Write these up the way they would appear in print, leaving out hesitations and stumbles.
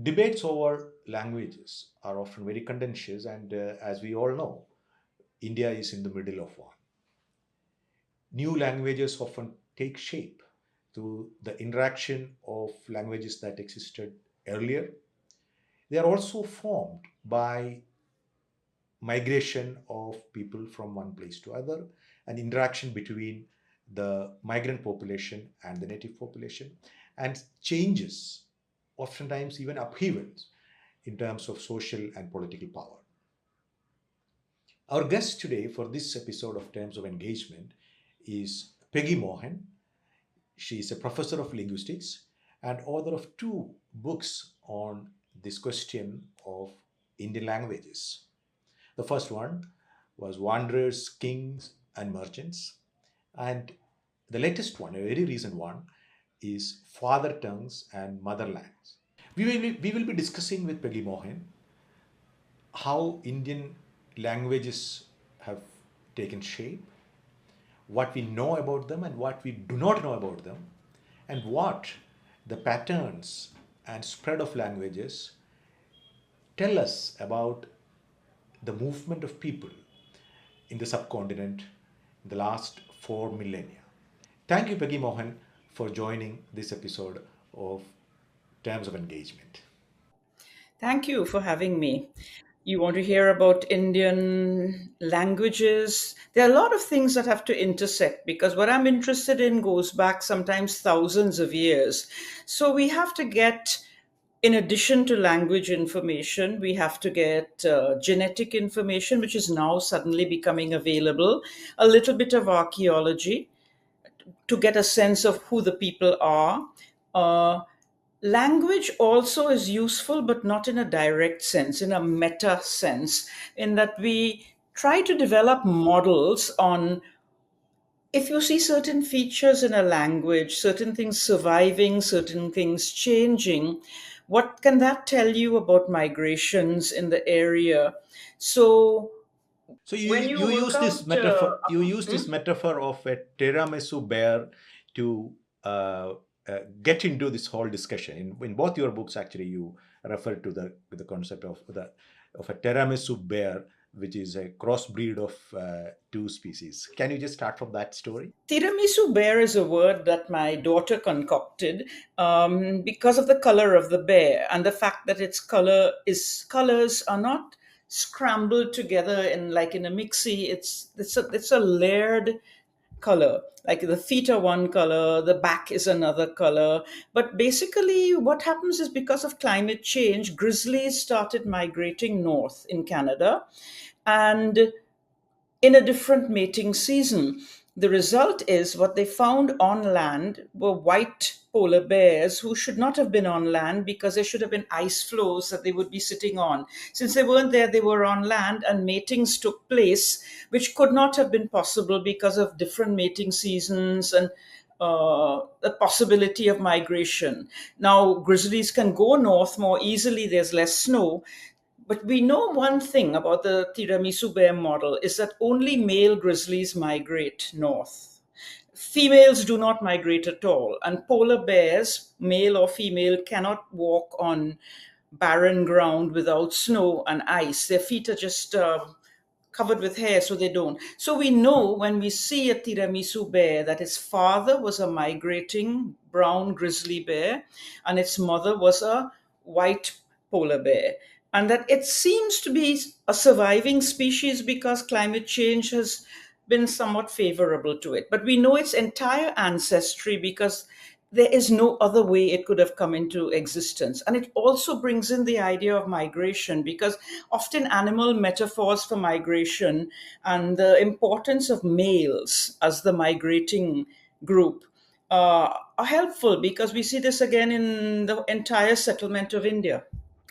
Debates over languages are often very contentious, and as we all know, India is in the middle of one. New languages often take shape through the interaction of languages that existed earlier. They are also formed by migration of people from one place to other, and interaction between the migrant population and the native population, and changes, oftentimes even upheavals, in terms of social and political power. Our guest today for this episode of Terms of Engagement is Peggy Mohan. She is a professor of linguistics and author of two books on this question of Indian languages. The first one was Wanderers, Kings, and Merchants. And the latest one, a very recent one, is Father Tongues and Motherlands. We will be discussing with Peggy Mohan how Indian languages have taken shape, what we know about them and what we do not know about them, and what the patterns and spread of languages tell us about the movement of people in the subcontinent in the last 4 millennia. Thank you, Peggy Mohan, for joining this episode of Terms of Engagement. Thank you for having me. You want to hear about Indian languages? There are a lot of things that have to intersect because what I'm interested in goes back sometimes thousands of years. So we have to get, in addition to language information, we have to get genetic information, which is now suddenly becoming available, a little bit of archaeology to get a sense of who the people are. Uh, Language also is useful, but not in a direct sense, in a meta sense, in that we try to develop models on if you see certain features in a language, certain things surviving, certain things changing, what can that tell you about migrations in the area? So So you when you you work use this out, metaphor you use hmm? this metaphor of a tiramisu bear to get into this whole discussion. In both your books, actually, you refer to the concept of a tiramisu bear, which is a crossbreed of two species. Can you just start from that story? Tiramisu bear is a word that my daughter concocted because of the color of the bear and the fact that its colors are not scrambled together in like in a mixie. It's a layered color. Like the feet are one color, the back is another color. But basically, what happens is because of climate change, grizzlies started migrating north in Canada. And in a different mating season. The result is what they found on land were white polar bears who should not have been on land because there should have been ice floes that they would be sitting on. Since they weren't there, they were on land and matings took place, which could not have been possible because of different mating seasons and the possibility of migration. Now, grizzlies can go north more easily, there's less snow, but we know one thing about the tiramisu bear model is that only male grizzlies migrate north. Females do not migrate at all, and polar bears, male or female, cannot walk on barren ground without snow and ice. Their feet are just covered with hair, so they don't. So we know when we see a tiramisu bear that its father was a migrating brown grizzly bear and its mother was a white polar bear. And that it seems to be a surviving species because climate change has been somewhat favorable to it. But we know its entire ancestry because there is no other way it could have come into existence. And it also brings in the idea of migration because often animal metaphors for migration and the importance of males as the migrating group are helpful because we see this again in the entire settlement of India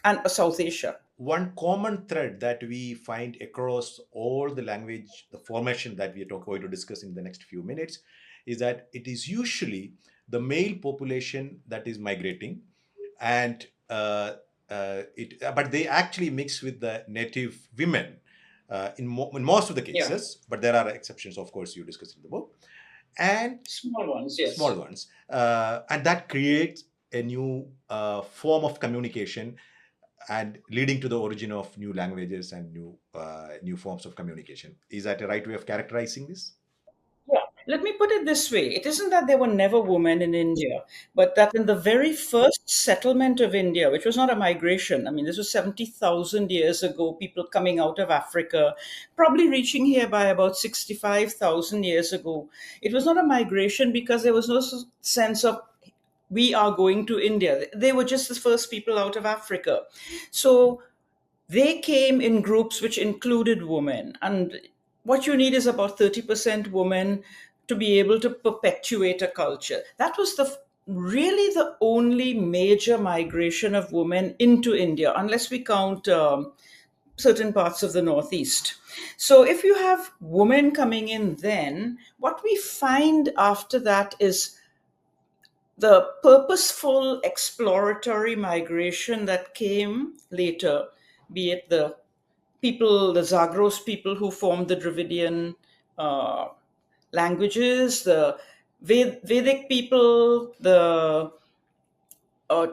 and South Asia. One common thread that we find across all the language, the formation that we are going to discuss in the next few minutes, is that it is usually the male population that is migrating, and but they actually mix with the native women in most of the Yeah. cases, but there are exceptions, of course, you discuss in the book, and Small ones, small yes. ones, and that creates a new form of communication and leading to the origin of new languages and new forms of communication. Is that a right way of characterizing this? Yeah. Let me put it this way. It isn't that there were never women in India, but that in the very first settlement of India, which was not a migration, I mean, this was 70,000 years ago, people coming out of Africa, probably reaching here by about 65,000 years ago. It was not a migration because there was no sense of we are going to India. They were just the first people out of Africa. So they came in groups which included women. And what you need is about 30% women to be able to perpetuate a culture. That was really the only major migration of women into India, unless we count certain parts of the Northeast. So if you have women coming in, then what we find after that is the purposeful exploratory migration that came later, be it the people, the Zagros people who formed the Dravidian uh, languages, the Vedic people, the uh,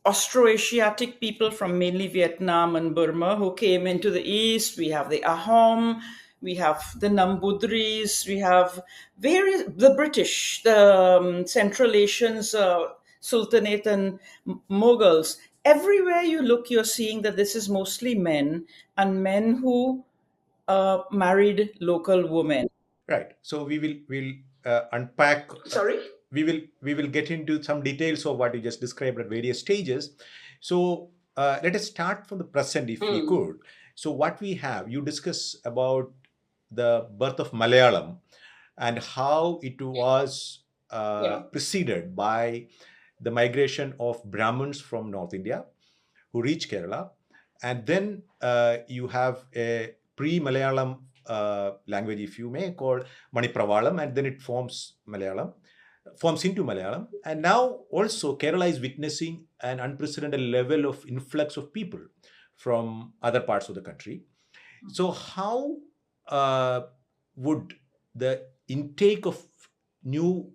Austroasiatic people from mainly Vietnam and Burma who came into the East. We have the Ahom, we have the Nambudris, we have the British, the Central Asians, Sultanate and Mughals. Everywhere you look, you're seeing that this is mostly men and men who married local women. Right. So we'll unpack. Sorry? We will get into some details of what you just described at various stages. So let us start from the present, if we could. So what we have, you discuss about the birth of Malayalam and how it was Yeah. preceded by the migration of Brahmins from North India who reach Kerala. And then you have a pre-Malayalam language, if you may, called Manipravalam, and then it forms into Malayalam. And now also Kerala is witnessing an unprecedented level of influx of people from other parts of the country. So how would the intake of new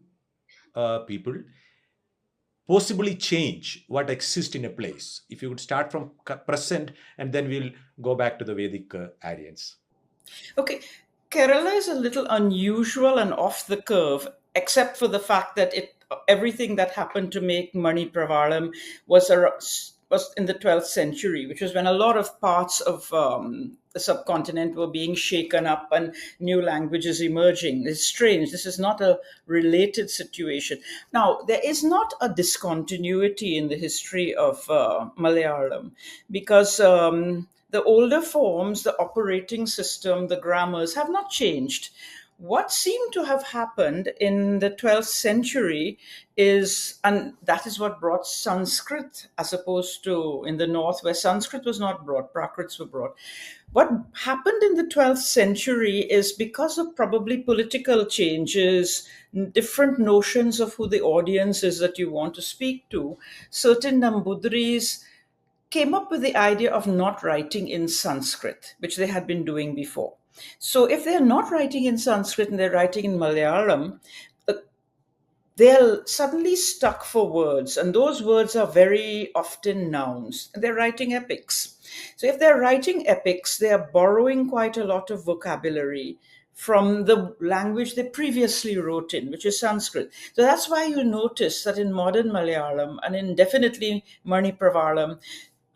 people possibly change what exists in a place? If you would start from present, and then we'll go back to the Vedic Aryans. Okay, Kerala is a little unusual and off the curve, except for the fact that everything that happened to make Mani Pravalam was in the 12th century, which was when a lot of parts of the subcontinent were being shaken up and new languages emerging. It's strange. This is not a related situation. Now, there is not a discontinuity in the history of Malayalam because the older forms, the operating system, the grammars have not changed. What seemed to have happened in the 12th century is, and that is what brought Sanskrit, as opposed to in the north where Sanskrit was not brought, Prakrits were brought. What happened in the 12th century is because of probably political changes, different notions of who the audience is that you want to speak to, certain Nambudris came up with the idea of not writing in Sanskrit, which they had been doing before. So if they're not writing in Sanskrit and they're writing in Malayalam, they're suddenly stuck for words, and those words are very often nouns. They're writing epics. So if they're writing epics, they are borrowing quite a lot of vocabulary from the language they previously wrote in, which is Sanskrit. So that's why you notice that in modern Malayalam and in definitely Manipravalam,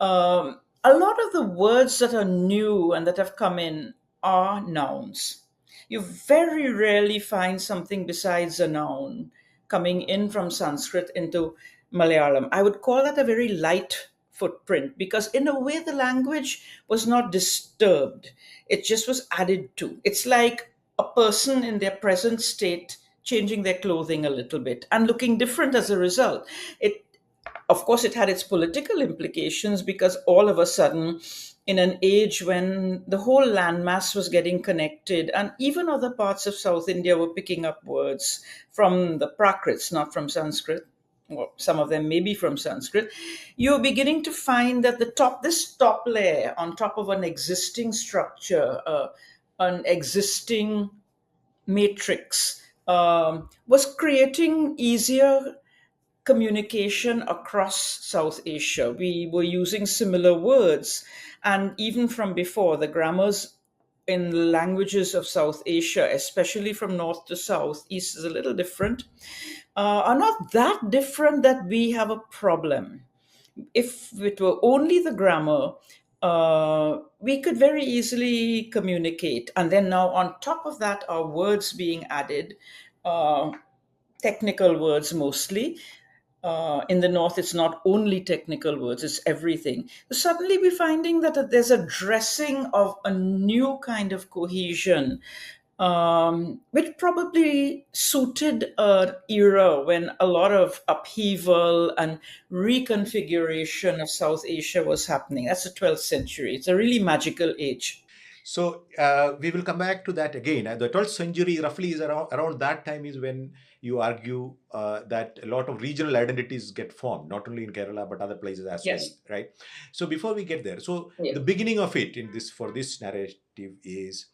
a lot of the words that are new and that have come in are nouns. You very rarely find something besides a noun coming in from Sanskrit into Malayalam. I would call that a very light footprint because, in a way, the language was not disturbed. It just was added to. It's like a person in their present state changing their clothing a little bit and looking different as a result. Of course, it had its political implications because all of a sudden, in an age when the whole landmass was getting connected, and even other parts of South India were picking up words from the Prakrits, not from Sanskrit, or some of them maybe from Sanskrit, you're beginning to find that this top layer on top of an existing structure, an existing matrix, was creating easier communication across South Asia. We were using similar words, and even from before, the grammars in the languages of South Asia, especially from north to south, east is a little different, are not that different that we have a problem. If it were only the grammar, we could very easily communicate. And then now, on top of that, are words being added, uh, technical words mostly. In the north, it's not only technical words, it's everything. So suddenly, we're finding that there's a dressing of a new kind of cohesion, which probably suited an era when a lot of upheaval and reconfiguration of South Asia was happening. That's the 12th century. It's a really magical age. So we will come back to that again. The 12th century roughly is around that time is when you argue that a lot of regional identities get formed, not only in Kerala but other places as well, Yes. right? So before we get there, so Yeah. the beginning of it in this for this narrative is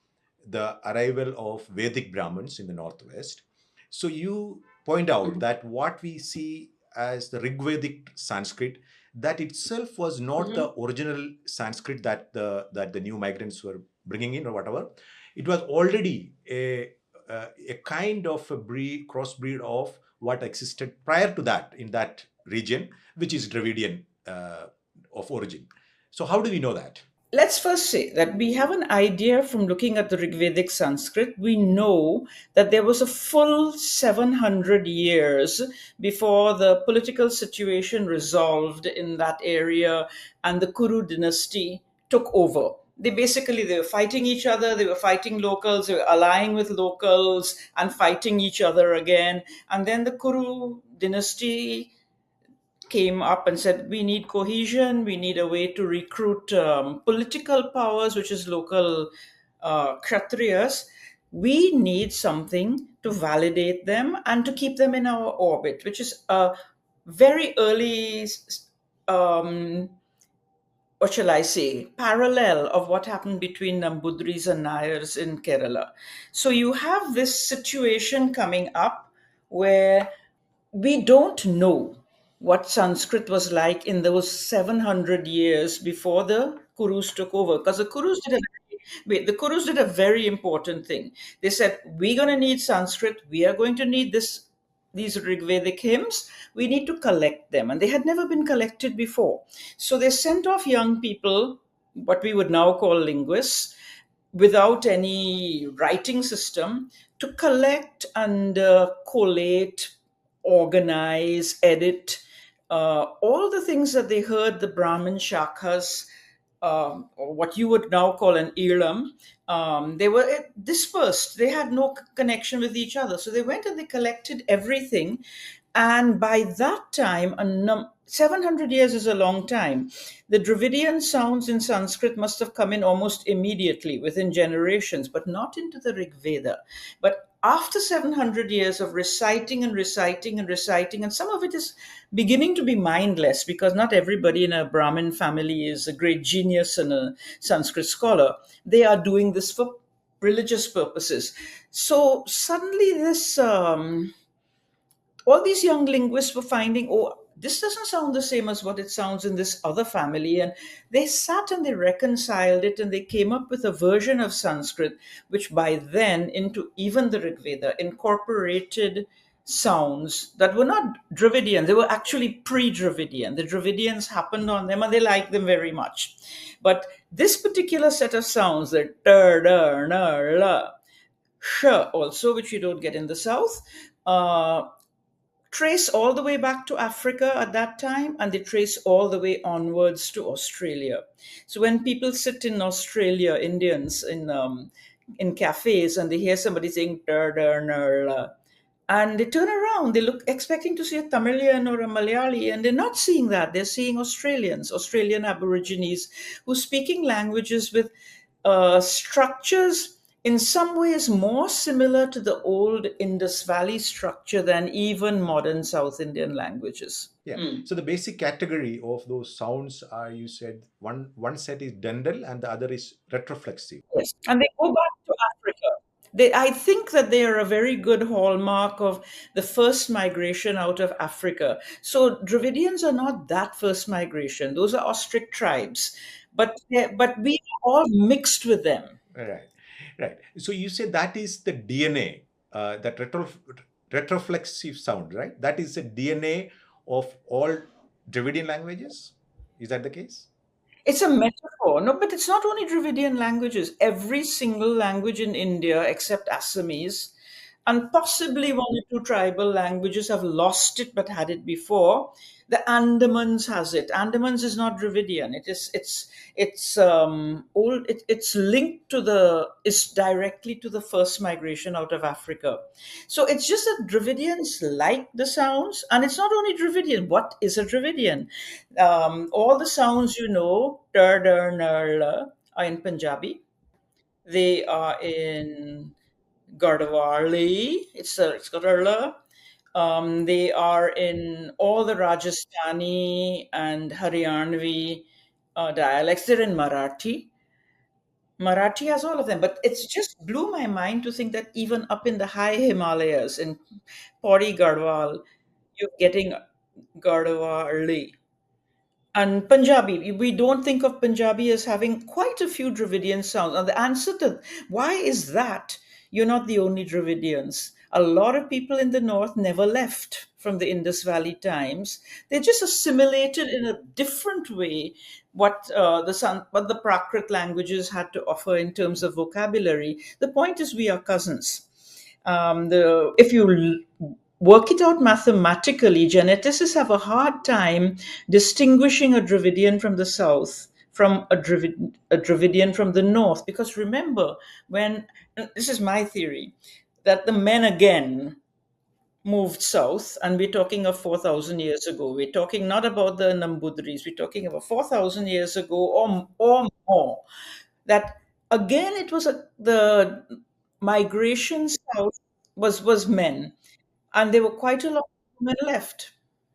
the arrival of Vedic Brahmins in the northwest. So you point out Mhm. that what we see as the Rigvedic Sanskrit, that itself was not Mhm. the original Sanskrit that the new migrants were bringing in or whatever. It was already a kind of a crossbreed of what existed prior to that in that region, which is Dravidian of origin. So how do we know that? Let's first say that we have an idea from looking at the Rigvedic Sanskrit. We know that there was a full 700 years before the political situation resolved in that area and the Kuru dynasty took over. They were fighting each other, they were fighting locals, they were allying with locals and fighting each other again. And then the Kuru dynasty came up and said, we need cohesion, we need a way to recruit political powers, which is local kshatriyas. We need something to validate them and to keep them in our orbit, which is a very early, um, what shall I say, parallel of what happened between Nambudris and Nayars in Kerala. So you have this situation coming up where we don't know what Sanskrit was like in those 700 years before the Kurus took over. Because the Kurus did a very important thing. They said, we're going to need Sanskrit. We are going to need these Rigvedic hymns. We need to collect them. And they had never been collected before. So they sent off young people, what we would now call linguists, without any writing system, to collect and collate, organize, edit all the things that they heard the Brahmin Shakhas, or what you would now call an Elam. They were dispersed. They had no connection with each other. So they went and they collected everything. And by that time, 700 years is a long time. The Dravidian sounds in Sanskrit must have come in almost immediately, within generations, but not into the Rig Veda. But after 700 years of reciting and reciting and reciting, and some of it is beginning to be mindless because not everybody in a Brahmin family is a great genius and a Sanskrit scholar. They are doing this for religious purposes. So suddenly, all these young linguists were finding, oh, this doesn't sound the same as what it sounds in this other family. And they sat and they reconciled it and they came up with a version of Sanskrit, which by then, into even the Rig Veda, incorporated sounds that were not Dravidian. They were actually pre Dravidian. The Dravidians happened on them and they liked them very much. But this particular set of sounds, the ter, der, ner, la, sh, also, which you don't get in the South, uh, trace all the way back to Africa at that time, and they trace all the way onwards to Australia. So when people sit in Australia, Indians in cafes, and they hear somebody saying "der der ner la," and they turn around, they look expecting to see a Tamilian or a Malayali, and they're not seeing that. They're seeing Australians, Australian Aborigines, who's speaking languages with structures in some ways more similar to the old Indus Valley structure than even modern South Indian languages. Yeah. So the basic category of those sounds are, you said, one set is dental and the other is retroflexive. Yes. And they go back to Africa. I think that they are a very good hallmark of the first migration out of Africa. So Dravidians are not that first migration; those are ostrich tribes, but we are all mixed with them. Right, right. So you say that is the DNA, that retroflexive sound, right? That is the DNA of all Dravidian languages. Is that the case? It's a metaphor. No, but it's not only Dravidian languages. Every single language in India, except Assamese, and possibly one or two tribal languages have lost it but had it before. The Andamans has it. Andamans is not Dravidian. It's old. It's linked to it's directly to the first migration out of Africa. So it's just that Dravidians like the sounds, and it's not only Dravidian. What is a Dravidian? All the sounds dar, dar, nar, la, are in Punjabi. They are in Gardawarli. It's got a la. They are in all the Rajasthani and Haryanvi dialects. They're in Marathi. Marathi has all of them, but it's just blew my mind to think that even up in the high Himalayas in Pauri Garhwal, you're getting Garhwali. And Punjabi, we don't think of Punjabi as having quite a few Dravidian sounds. And the answer to why is that? You're not the only Dravidians. A lot of people in the north never left from the Indus Valley times. They just assimilated in a different way what the Prakrit languages had to offer in terms of vocabulary. The point is, we are cousins. If you work it out mathematically, geneticists have a hard time distinguishing a Dravidian from the south from a Dravidian from the north. Because remember, when this is my theory, that the men again moved south, and we're talking of 4,000 years ago. We're talking not about the Nambudris, we're talking about 4,000 years ago or more. That again, it was the migration south was men, and there were quite a lot of men left.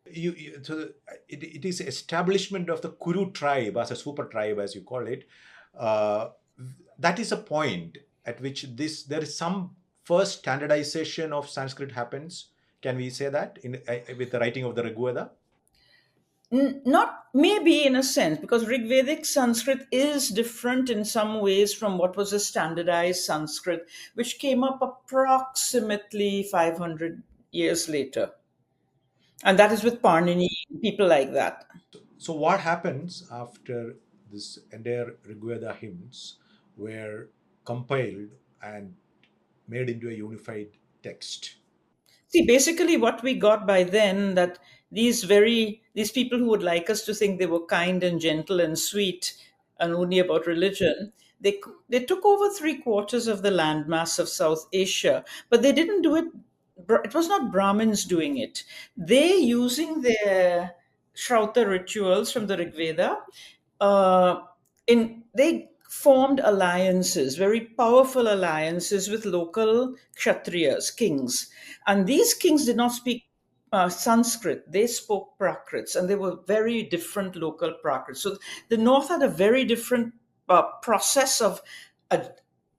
It is establishment of the Kuru tribe as a super tribe, as you call it. Uh, that is a point at which there is some first standardization of Sanskrit happens. Can we say that with the writing of the Rigveda? Not maybe in a sense, because Rigvedic Sanskrit is different in some ways from what was a standardized Sanskrit, which came up approximately 500 years later. And that is with Parnini, people like that. So what happens after this entire Rigveda hymns were compiled and made into a unified text? See, basically, what we got by then, that these people who would like us to think they were kind and gentle and sweet and only about religion, they took over three-quarters of the landmass of South Asia, but they didn't do it. It was not Brahmins doing it. They, using their Shrauta rituals from the Rig Veda, uh, they formed alliances, very powerful alliances with local kshatriyas, kings. And these kings did not speak Sanskrit, they spoke Prakrits, and they were very different local Prakrits. So the North had a very different process of uh,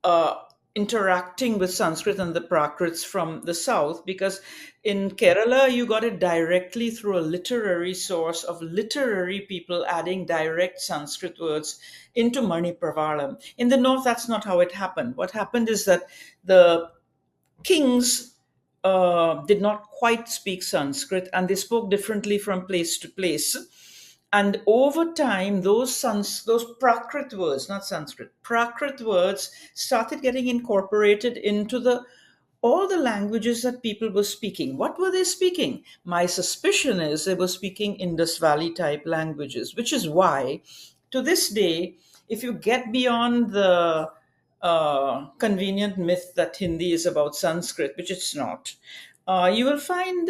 uh, interacting with Sanskrit and the Prakrits from the South, because in Kerala, you got it directly through a literary source of literary people adding direct Sanskrit words into Manipravalam. In the North, that's not how it happened. What happened is that the kings did not quite speak Sanskrit, and they spoke differently from place to place. And over time, those Prakrit words, not Sanskrit, Prakrit words started getting incorporated into the all the languages that people were speaking. What were they speaking? My suspicion is they were speaking Indus Valley type languages, which is why, to this day, if you get beyond the convenient myth that Hindi is about Sanskrit, which it's not, you will find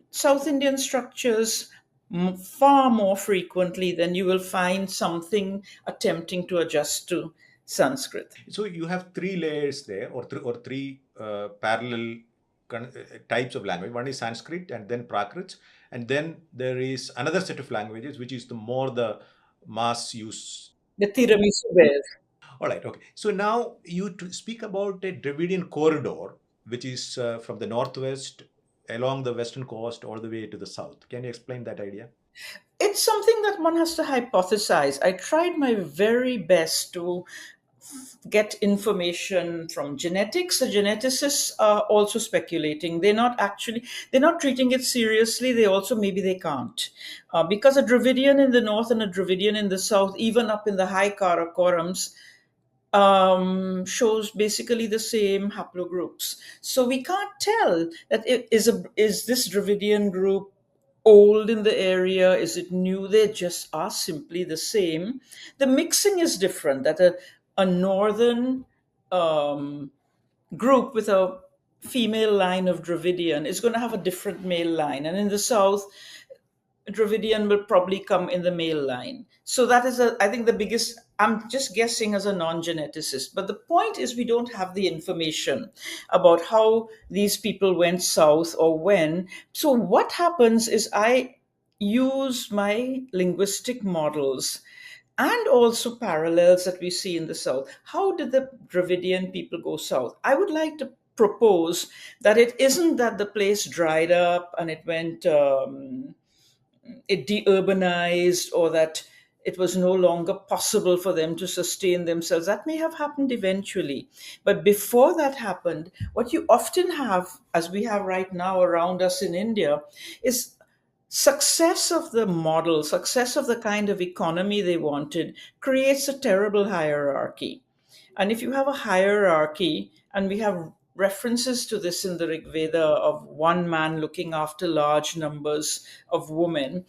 South Indian structures far more frequently than you will find something attempting to adjust to Sanskrit. So you have three layers there, or three parallel types of language. One is Sanskrit, and then Prakrit, and then there is another set of languages which is the mass use. The tiramisu bear. All right, okay. So now you speak about a Dravidian corridor, which is from the northwest along the western coast all the way to the south. Can you explain that idea? It's something that one has to hypothesize. I tried my very best to get information from genetics. The geneticists are also speculating. They're not treating it seriously. They also, maybe they can't. Because a Dravidian in the north and a Dravidian in the south, even up in the high Karakorams, shows basically the same haplogroups. So we can't tell that is this Dravidian group old in the area? Is it new? They just are simply the same. The mixing is different. That a northern um, group with a female line of Dravidian is going to have a different male line, and in the south, Dravidian will probably come in the male line. So that is, I think, the biggest. I'm just guessing as a non-geneticist, but the point is we don't have the information about how these people went south or when. So what happens is I use my linguistic models and also parallels that we see in the south. How did the Dravidian people go south? I would like to propose that it isn't that the place dried up and it deurbanized, or that it was no longer possible for them to sustain themselves. That may have happened eventually. But before that happened, what you often have, as we have right now around us in India, is success of the model, success of the kind of economy they wanted, creates a terrible hierarchy. And if you have a hierarchy, and we have references to this in the Rig Veda of one man looking after large numbers of women,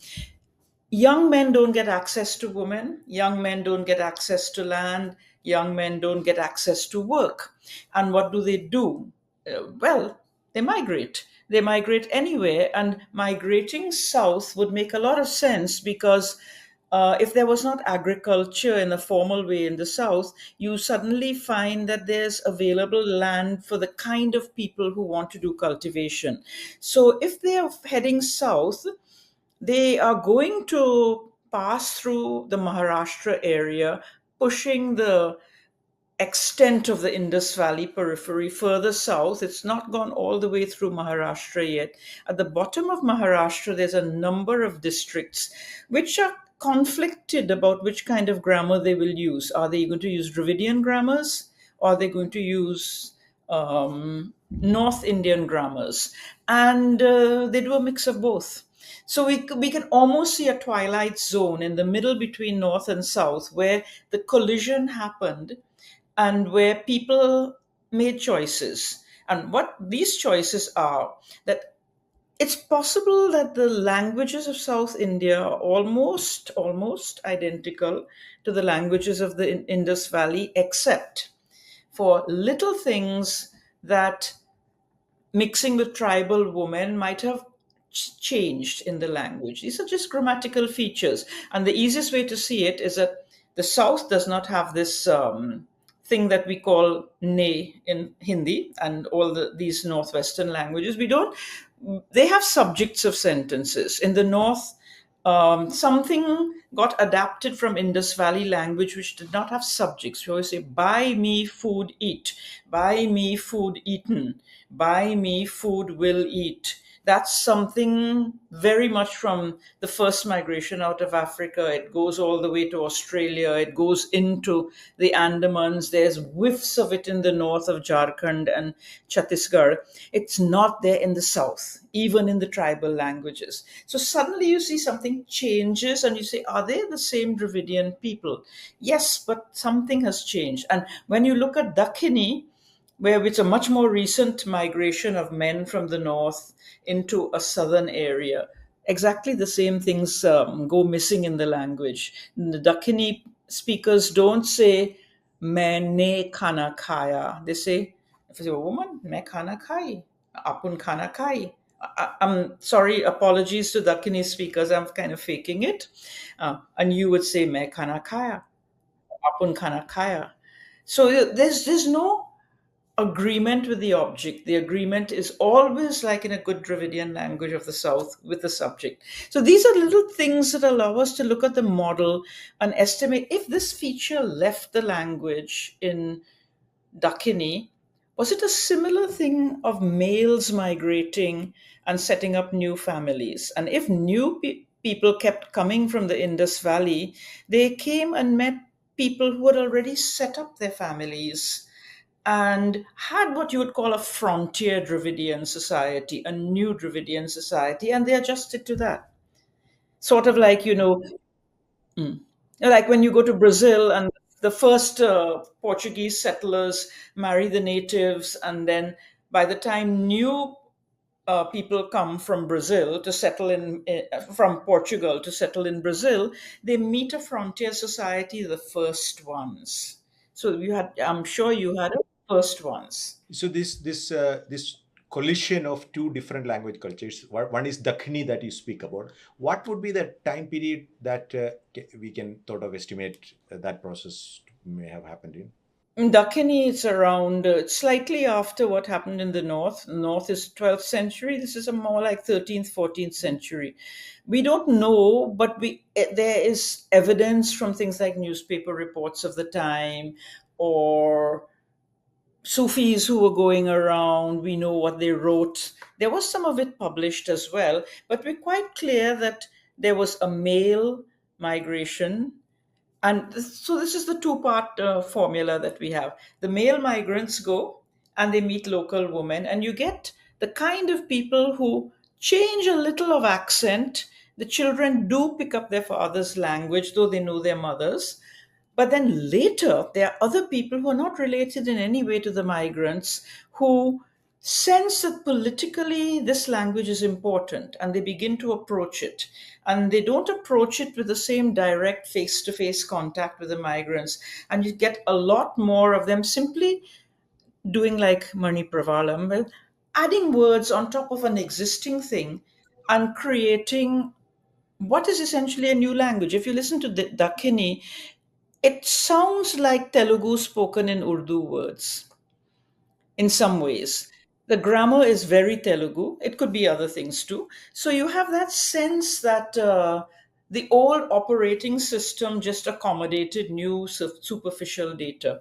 young men don't get access to women, young men don't get access to land, young men don't get access to work. And what do they do? Well, they migrate. They migrate anywhere, and migrating south would make a lot of sense because if there was not agriculture in a formal way in the south, you suddenly find that there's available land for the kind of people who want to do cultivation. So if they are heading south, they are going to pass through the Maharashtra area, pushing the extent of the Indus Valley periphery further south. It's not gone all the way through Maharashtra yet. At the bottom of Maharashtra, there's a number of districts which are conflicted about which kind of grammar they will use. Are they going to use Dravidian grammars, or are they going to use North Indian grammars? And they do a mix of both. So we can almost see a twilight zone in the middle between North and South where the collision happened and where people made choices. And what these choices are, that it's possible that the languages of South India are almost identical to the languages of the Indus Valley, except for little things that mixing with tribal women might have changed in the language. These are just grammatical features. And the easiest way to see it is that the South does not have this thing that we call ne in Hindi and all these Northwestern languages. We don't, they have subjects of sentences. In the North, something got adapted from Indus Valley language which did not have subjects. We always say, buy me food, eat, buy me food, eaten, buy me food, will eat. That's something very much from the first migration out of Africa. It goes all the way to Australia. It goes into the Andamans. There's whiffs of it in the north of Jharkhand and Chhattisgarh. It's not there in the south, even in the tribal languages. So suddenly you see something changes and you say, are they the same Dravidian people? Yes, but something has changed. And when you look at Dakhini, where it's a much more recent migration of men from the north into a southern area, exactly the same things go missing in the language. The Dakhini speakers don't say maine khana khaya. They say, if I say a woman, main khana khai, apun khana khai. I'm sorry, apologies to Dakhini speakers, I'm kind of faking it. And you would say main khana khaya, apun khana khaya. So there's no agreement with the object. The agreement is always like in a good Dravidian language of the South with the subject. So these are little things that allow us to look at the model and estimate if this feature left the language in Dakini, was it a similar thing of males migrating and setting up new families? And if new people kept coming from the Indus Valley, they came and met people who had already set up their families and had what you would call a frontier Dravidian society, a new Dravidian society, and they adjusted to that. Sort of like, mm, like when you go to Brazil and the first Portuguese settlers marry the natives, and then by the time new people come from Brazil to settle from Portugal to settle in Brazil, they meet a frontier society, the first ones. So I'm sure you had a first ones. So this collision of two different language cultures. One is Dakhini that you speak about. What would be the time period that we can sort of estimate that process may have happened in? In Dakini, it's around slightly after what happened in the north. North is 12th century. This is a more like 13th, 14th century. We don't know, but there is evidence from things like newspaper reports of the time or Sufis who were going around. We know what they wrote. There was some of it published as well, but we're quite clear that there was a male migration, and so this is the two-part formula that we have. The male migrants go and they meet local women, and you get the kind of people who change a little of accent. The children do pick up their father's language, though they know their mother's. But then later, there are other people who are not related in any way to the migrants who sense that politically this language is important and they begin to approach it. And they don't approach it with the same direct face to face contact with the migrants. And you get a lot more of them simply doing like Mani Pravalam, well, adding words on top of an existing thing and creating what is essentially a new language. If you listen to the Dakhini, it sounds like Telugu spoken in Urdu words in some ways. The grammar is very Telugu. It could be other things too. So you have that sense that the old operating system just accommodated new superficial data.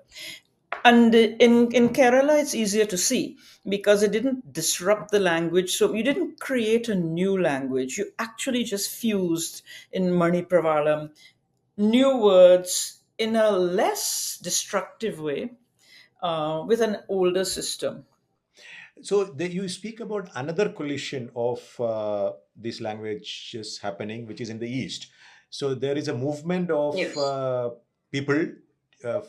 And in Kerala, it's easier to see because it didn't disrupt the language. So you didn't create a new language. You actually just fused in Mani Pravalam new words in a less destructive way with an older system. So you speak about another collision of these languages happening, which is in the east. So there is a movement of Yes. people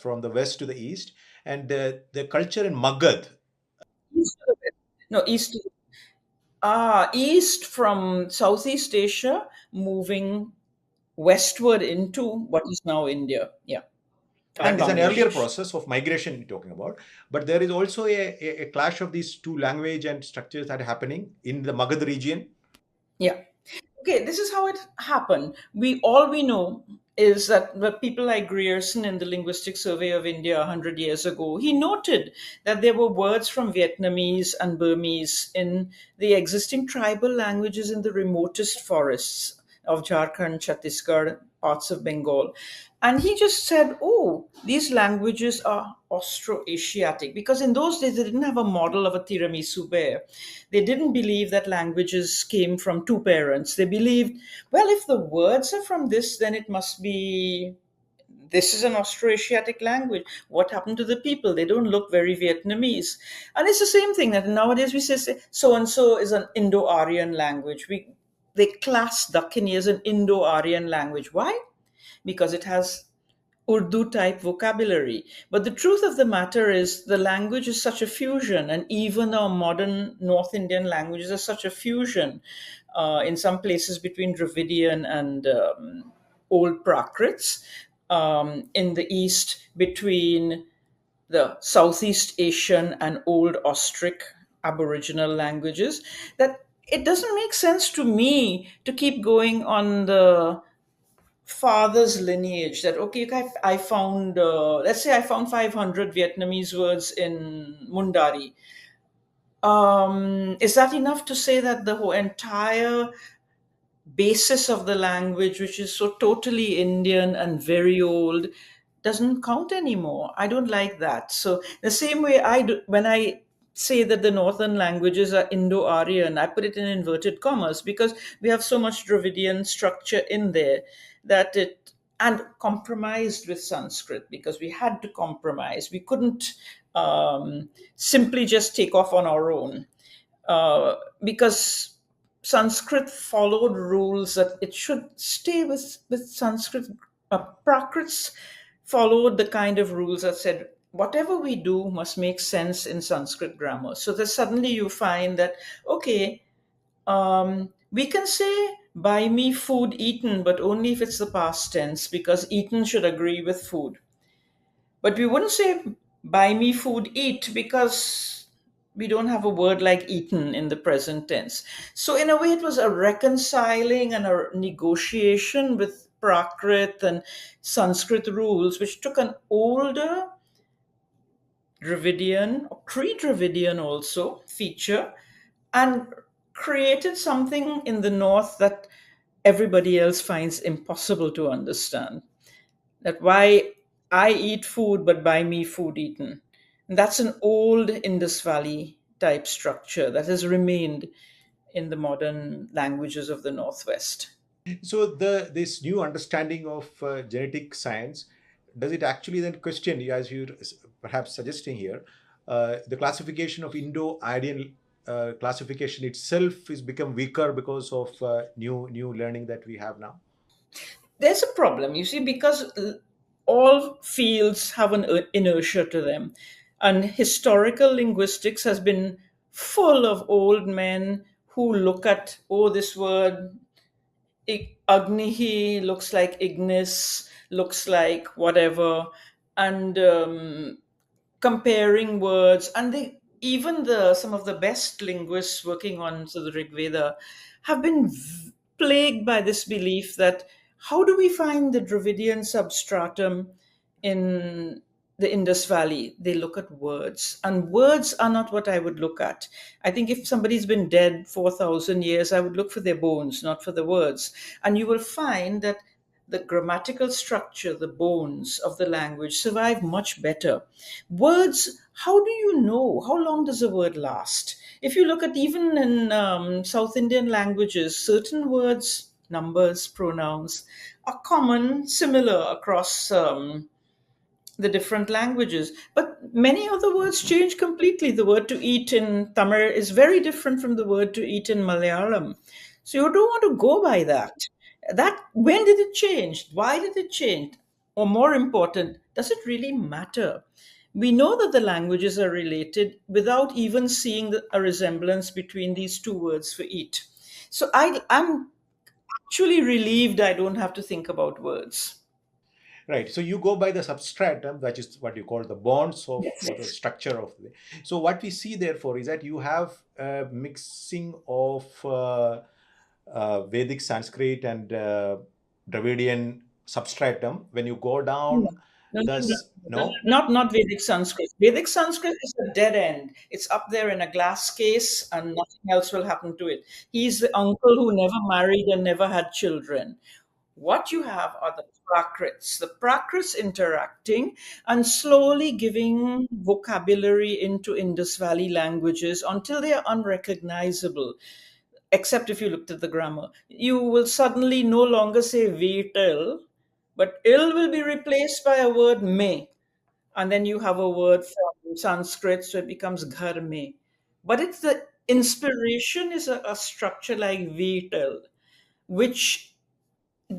from the west to the east, and the culture in Magad. East to the west. No, east. East from Southeast Asia, moving westward into what is now India. Yeah, and That is an earlier Bangladesh. process of migration you're talking about, but there is also a clash of these two language and structures that are happening in the Magad region. Yeah. Okay, this is how it happened. All we know is that the people like Grierson in the Linguistic Survey of India 100 years ago, he noted that there were words from Vietnamese and Burmese in the existing tribal languages in the remotest forests of Jharkhand, Chhattisgarh, parts of Bengal. And he just said, oh, these languages are Austroasiatic, because in those days they didn't have a model of a tiramisu bear. They didn't believe that languages came from two parents. They believed, well, if the words are from this, then it must be this is an Austroasiatic language. What happened to the people? They don't look very Vietnamese. And it's the same thing that nowadays we say so and so is an Indo-Aryan language. They class Dakhini as an Indo-Aryan language. Why? Because it has Urdu type vocabulary. But the truth of the matter is the language is such a fusion, and even our modern North Indian languages are such a fusion in some places between Dravidian and Old Prakrits, in the East between the Southeast Asian and Old Austric Aboriginal languages, that it doesn't make sense to me to keep going on the father's lineage. That okay, I found, let's say I found 500 Vietnamese words in Mundari. Is that enough to say that the whole entire basis of the language, which is so totally Indian and very old, doesn't count anymore? I don't like that. So the same way I do, when I say that the northern languages are Indo-Aryan, I put it in inverted commas because we have so much Dravidian structure in there that it, and compromised with Sanskrit because we had to compromise. We couldn't simply just take off on our own, because Sanskrit followed rules that it should stay with Sanskrit. Prakrits followed the kind of rules that said whatever we do must make sense in Sanskrit grammar. So that suddenly you find that, okay, we can say buy me food eaten, but only if it's the past tense because eaten should agree with food. But we wouldn't say buy me food eat because we don't have a word like eaten in the present tense. So, in a way, it was a reconciling and a negotiation with Prakrit and Sanskrit rules, which took an older Dravidian, or pre Dravidian also, feature and created something in the North that everybody else finds impossible to understand. That why I eat food, but by me food eaten. And that's an old Indus Valley type structure that has remained in the modern languages of the Northwest. So the this new understanding of genetic science, does it actually then question, as you're perhaps suggesting here, the classification of Indo-Aryan classification itself is become weaker because of new learning that we have now? There's a problem, you see, because all fields have an inertia to them. And historical linguistics has been full of old men who look at, oh, this word Agnihi looks like Ignis, looks like whatever, and comparing words. And they, even the some of the best linguists working on so the Rig Veda have been plagued by this belief that how do we find the Dravidian substratum in the Indus Valley? They look at words, and words are not what I would look at. I think if somebody's been dead 4,000 years, I would look for their bones, not for the words. And you will find that the grammatical structure, the bones of the language survive much better. Words, how do you know? How long does a word last? If you look at even in South Indian languages, certain words, numbers, pronouns, are common, similar across the different languages. But many of the words change completely. The word to eat in Tamil is very different from the word to eat in Malayalam. So you don't want to go by that. That when did it change? Why did it change? Or more important, does it really matter? We know that the languages are related without even seeing a resemblance between these two words for eat. So I'm actually relieved I don't have to think about words. Right. So you go by the substratum, which is what you call the bonds of Yes. or the structure of the. So what we see therefore is that you have a mixing of Vedic Sanskrit and Dravidian substratum. When you go No, down, no, no, no, thus no. not Vedic Sanskrit. Vedic Sanskrit is a dead end. It's up there in a glass case, and nothing else will happen to it. He's the uncle who never married and never had children. What you have are the Prakrits interacting and slowly giving vocabulary into Indus Valley languages until they are unrecognizable, except if you looked at the grammar. You will suddenly no longer say Vital, but ill will be replaced by a word may. And then you have a word from Sanskrit, so it becomes ghar mein. But it's the inspiration is a structure like Vital, which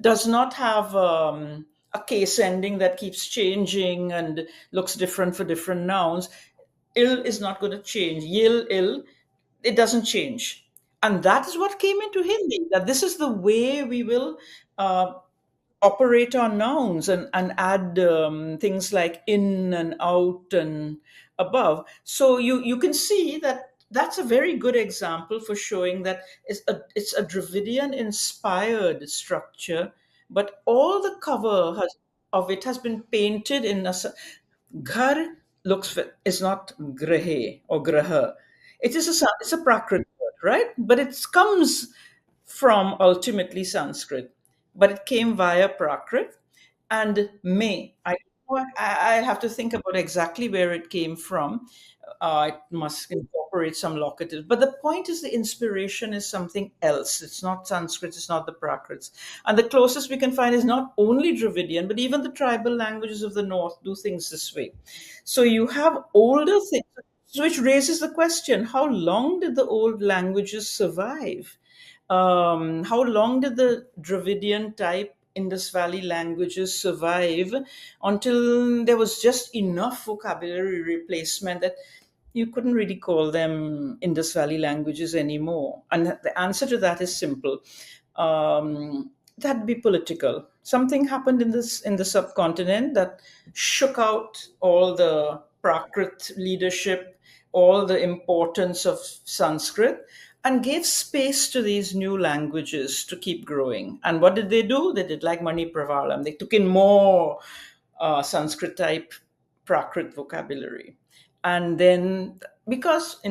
does not have a case ending that keeps changing and looks different for different nouns. Ill is not going to change. Yil, ill, it doesn't change. And that is what came into Hindi, that this is the way we will uh, operate on nouns and add things like in and out and above. So you can see that that's a very good example for showing that it's a Dravidian inspired structure, but all the cover of it has been painted in Ghar is not grahe or graha. It's a Prakrit word, right? But it comes from ultimately Sanskrit, but it came via Prakrit and May. I have to think about exactly where it came from. It must incorporate some locatives. But the point is, the inspiration is something else. It's not Sanskrit, it's not the Prakrits. And the closest we can find is not only Dravidian, but even the tribal languages of the north do things this way. So you have older things, which raises the question, how long did the old languages survive? How long did the Dravidian type Indus Valley languages survive until there was just enough vocabulary replacement that you couldn't really call them Indus Valley languages anymore? And the answer to that is simple. That'd be political. Something happened in the subcontinent that shook out all the Prakrit leadership, all the importance of Sanskrit, and gave space to these new languages to keep growing. And what did they do? They did like Mani Pravalam. They took in more Sanskrit type Prakrit vocabulary. And then, because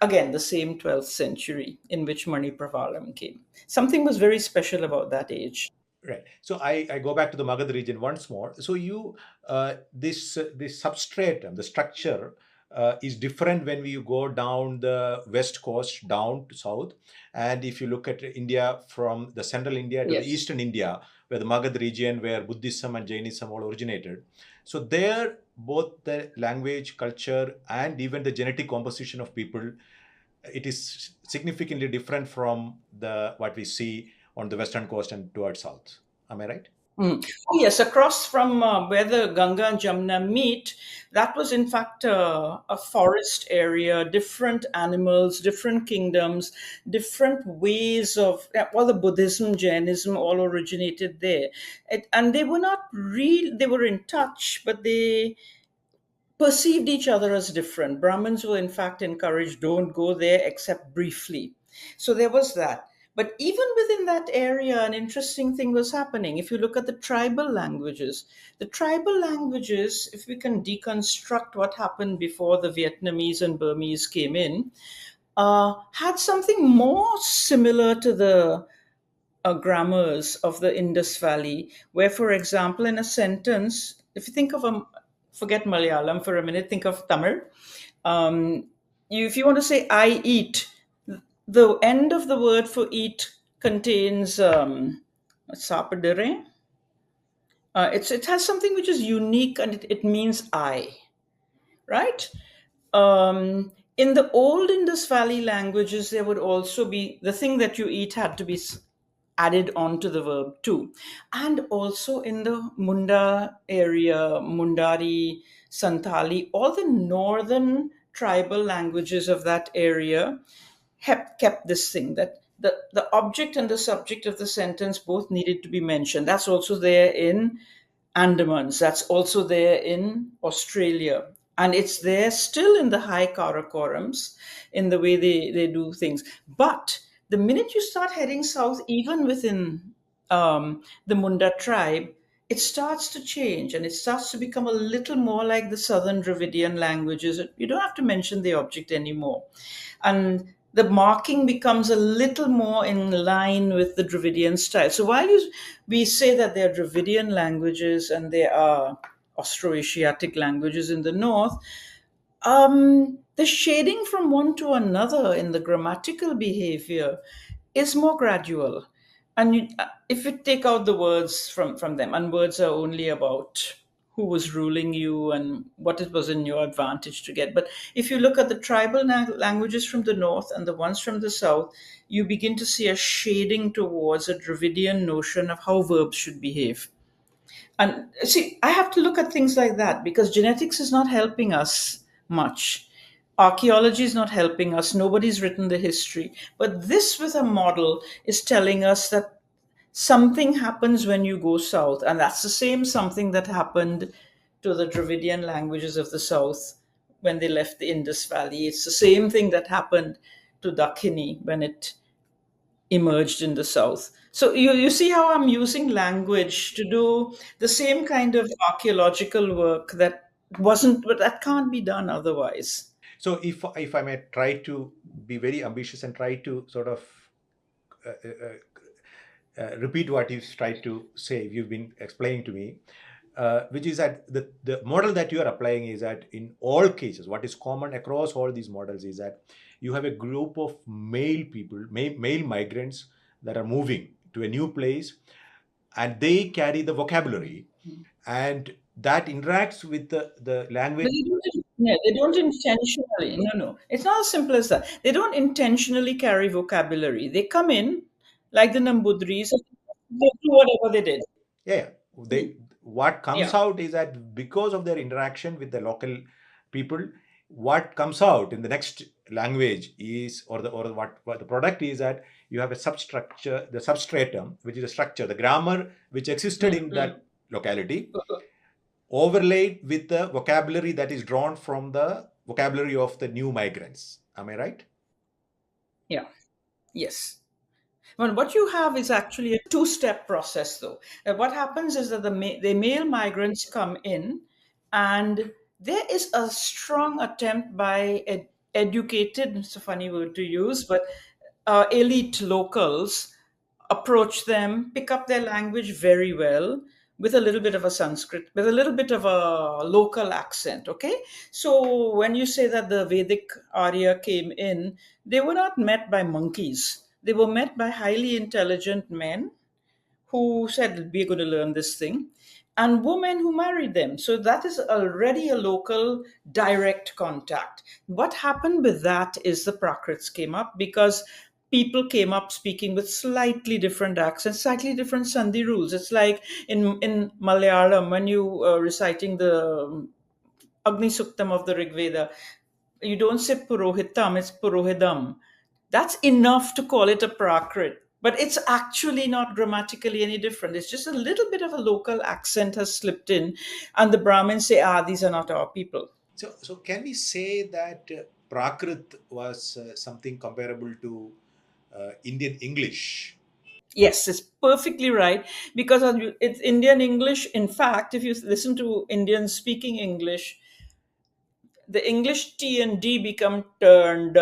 again, the same 12th century in which Mani Pravalam came, something was very special about that age. Right. So I go back to the Magad region once more. So this substratum, the structure is different when we go down the west coast down to south, and if you look at India from the central India to the Yes. eastern India, where the Magad region, where Buddhism and Jainism all originated. So there, both the language, culture, and even the genetic composition of people, it is significantly different from the what we see on the western coast and towards south. Am I right? Mm. Oh, yes, across from where the Ganga and Jamuna meet, that was in fact a forest area, different animals, different kingdoms, different ways of, well, the Buddhism, Jainism all originated there. And they were not real, they were in touch, but they perceived each other as different. Brahmins were, in fact, encouraged, don't go there except briefly. So there was that. But even within that area, an interesting thing was happening. If you look at the tribal languages, if we can deconstruct what happened before the Vietnamese and Burmese came in, had something more similar to the grammars of the Indus Valley, where, for example, in a sentence, if you think of forget Malayalam for a minute, think of Tamil. Um, if you want to say I eat, the end of the word for eat contains sapidere. It has something which is unique and it means I, right? In the old Indus Valley languages, there would also be the thing that you eat had to be added onto the verb too. And also in the Munda area, Mundari, Santali, all the northern tribal languages of that area have kept this thing that the object and the subject of the sentence both needed to be mentioned. That's also there in Andamans. That's also there in Australia. And it's there still in the high Karakorams in the way they do things. But the minute you start heading south, even within the Munda tribe, it starts to change and it starts to become a little more like the Southern Dravidian languages. You don't have to mention the object anymore. And the marking becomes a little more in line with the Dravidian style. So while we say that they are Dravidian languages and they are Austroasiatic languages in the north, the shading from one to another in the grammatical behavior is more gradual. And if you take out the words from them, and words are only about who was ruling you and what it was in your advantage to get. But if you look at the tribal languages from the north and the ones from the south, you begin to see a shading towards a Dravidian notion of how verbs should behave. And see, I have to look at things like that because genetics is not helping us much. Archaeology is not helping us. Nobody's written the history. But this, with a model, is telling us that something happens when you go south. And that's the same something that happened to the Dravidian languages of the south when they left the Indus Valley. It's the same thing that happened to Dakhini when it emerged in the South. So you see how I'm using language to do the same kind of archaeological work that wasn't, but that can't be done otherwise. So if I may try to be very ambitious and try to sort of uh, repeat what you've tried to say, you've been explaining to me, which is that the model that you are applying is that in all cases, what is common across all these models is that you have a group of male people, male migrants that are moving to a new place, and they carry the vocabulary, and that interacts with the language. But they don't intentionally. No, no. It's not as simple as that. They don't intentionally carry vocabulary. They come in like the Nambudris and they do whatever they did. Yeah, they what comes Yeah. out is that because of their interaction with the local people, what comes out in the next language is, what the product is, that you have a substructure, the substratum, which is a structure, the grammar which existed in Mm-hmm. that locality, overlaid with the vocabulary that is drawn from the vocabulary of the new migrants. Am I right? Yeah. Yes. Well, what you have is actually a two-step process, though. What happens is that the male migrants come in, and there is a strong attempt by educated, it's a funny word to use, but elite locals approach them, pick up their language very well with a little bit of a Sanskrit, with a little bit of a local accent. Okay. So when you say that the Vedic Arya came in, they were not met by monkeys. They were met by highly intelligent men who said, we're going to learn this thing, and women who married them. So that is already a local direct contact. What happened with that is the Prakrits came up because people came up speaking with slightly different accents, slightly different Sandhi rules. It's like in Malayalam, when you are reciting the Agni Suktam of the Rig Veda, you don't say Purohitam, it's Purohidam. That's enough to call it a Prakrit. But it's actually not grammatically any different. It's just a little bit of a local accent has slipped in, and the Brahmins say, these are not our people. So can we say that Prakrit was something comparable to Indian English? Yes, it's perfectly right because it's Indian English. In fact, if you listen to Indians speaking English, the English T and D become turned.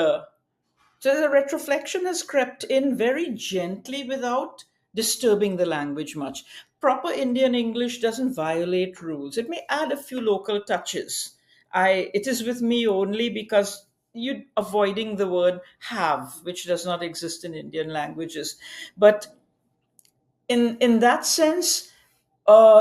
So the retroflexion has crept in very gently without disturbing the language much. Proper Indian English doesn't violate rules. It may add a few local touches. It is with me only because you avoiding the word have, which does not exist in Indian languages. But in that sense,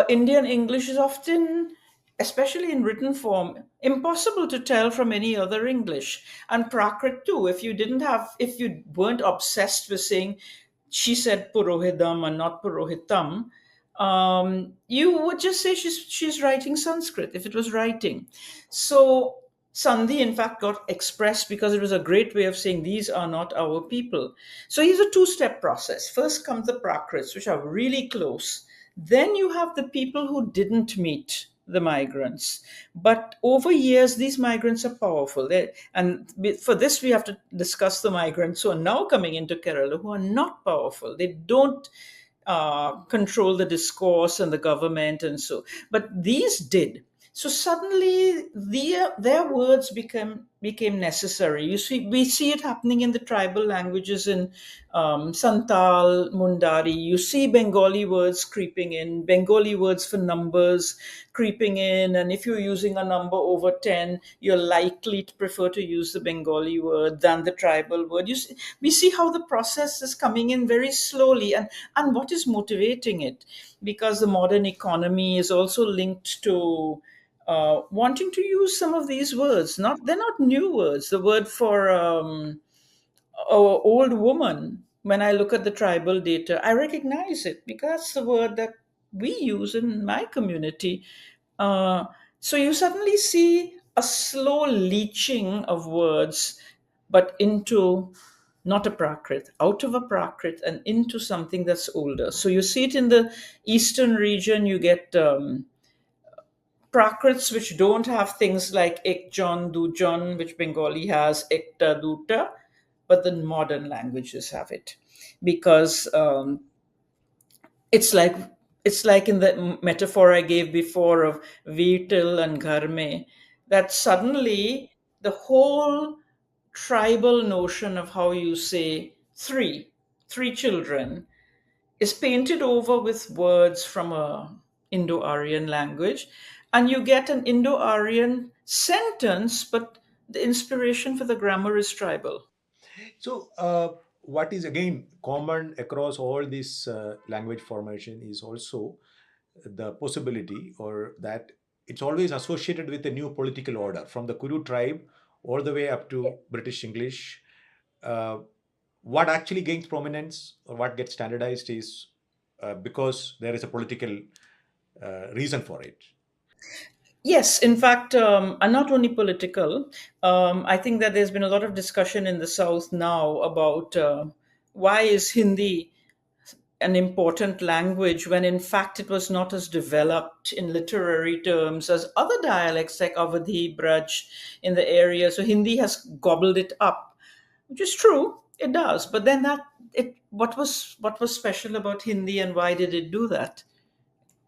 Indian English is often, especially in written form, impossible to tell from any other English. And Prakrit too. If you weren't obsessed with saying, she said Purohidam and not Purohitam, you would just say she's writing Sanskrit if it was writing. So Sandhi, in fact, got expressed because it was a great way of saying these are not our people. So here's a two-step process. First comes the Prakrits, which are really close. Then you have the people who didn't meet the migrants. But over years, these migrants are powerful. For this, we have to discuss the migrants who are now coming into Kerala who are not powerful. They don't control the discourse and the government and so. But these did. So suddenly, their words became necessary. You see, we see it happening in the tribal languages in Santal, Mundari. You see Bengali words creeping in, Bengali words for numbers creeping in, and if you're using a number over 10, you're likely to prefer to use the Bengali word than the tribal word. We see how the process is coming in very slowly, and what is motivating it, because the modern economy is also linked to wanting to use some of these words. Not They're not new words. The word for old woman, when I look at the tribal data, I recognize it because that's the word that we use in my community. Uh, so you suddenly see a slow leaching of words, but into not a Prakrit, out of a Prakrit and into something that's older. So you see it in the eastern region, you get Prakrits which don't have things like Ekjon, Dujon, which Bengali has, Ekta, Duta, but the modern languages have it. because it's like it's like in the metaphor I gave before of Vital and Gharme, that suddenly the whole tribal notion of how you say three children is painted over with words from a Indo-Aryan language, and you get an Indo-Aryan sentence, but the inspiration for the grammar is tribal. So, what is again common across all this language formation is also the possibility, or that it's always associated with a new political order from the Kuru tribe all the way up to British English. Uh, what actually gains prominence or what gets standardized is because there is a political reason for it. Yes, in fact, and not only political. I think that there's been a lot of discussion in the South now about why is Hindi an important language when in fact it was not as developed in literary terms as other dialects like Awadhi, Braj in the area. So Hindi has gobbled it up, which is true. It does. But then what was special about Hindi and why did it do that?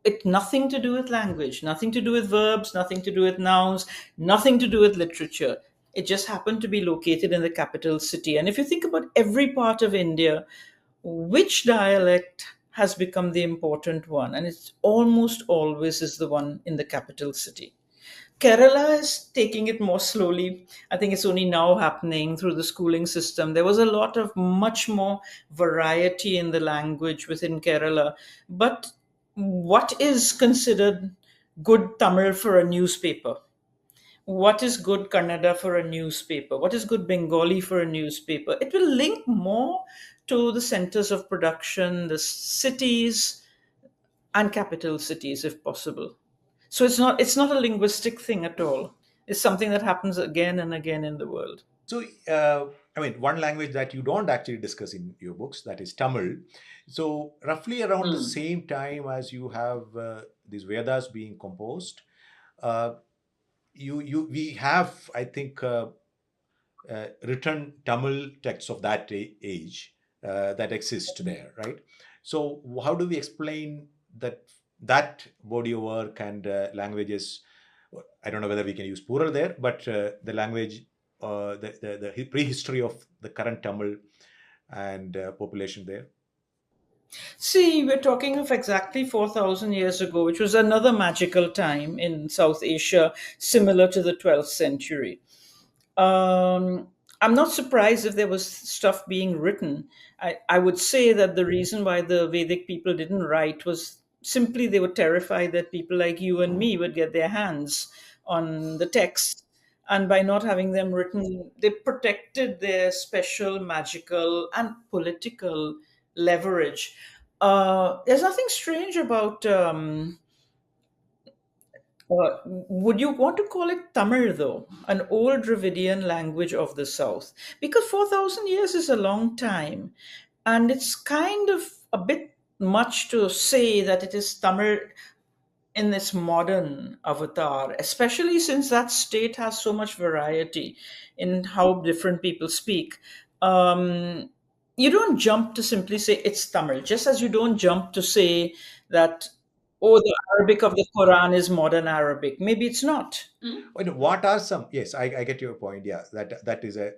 It nothing to do with language, nothing to do with verbs, nothing to do with nouns, nothing to do with literature. It just happened to be located in the capital city. And if you think about every part of India, which dialect has become the important one? And it's almost always is the one in the capital city. Kerala is taking it more slowly. I think it's only now happening through the schooling system. There was a lot of much more variety in the language within Kerala. But what is considered good Tamil for a newspaper? What is good Kannada for a newspaper? What is good Bengali for a newspaper? It will link more to the centers of production, the cities, and capital cities if possible. So it's not a linguistic thing at all. It's something that happens again and again in the world. So, I mean, one language that you don't actually discuss in your books, that is Tamil. So, roughly around the Mm. same time as you have these Vedas being composed, uh, we have, I think, written Tamil texts of that age that exist there, right? So, how do we explain that body of work and languages? I don't know whether we can use plural there, but the language, the prehistory of the current Tamil and population there. See, we're talking of exactly 4,000 years ago, which was another magical time in South Asia, similar to the 12th century. Um, I'm not surprised if there was stuff being written. I would say that the reason why the Vedic people didn't write was simply they were terrified that people like you and me would get their hands on the text. And by not having them written, they protected their special, magical, and political leverage. There's nothing strange about would you want to call it Tamil though, an old Dravidian language of the south? Because 4,000 years is a long time, and it's kind of a bit much to say that it is Tamil in this modern avatar, especially since that state has so much variety in how different people speak. Um, you don't jump to simply say it's Tamil, just as you don't jump to say that, oh, the Arabic of the Quran is modern Arabic. Maybe it's not. What are some? Yes, I get your point. Yeah, that is a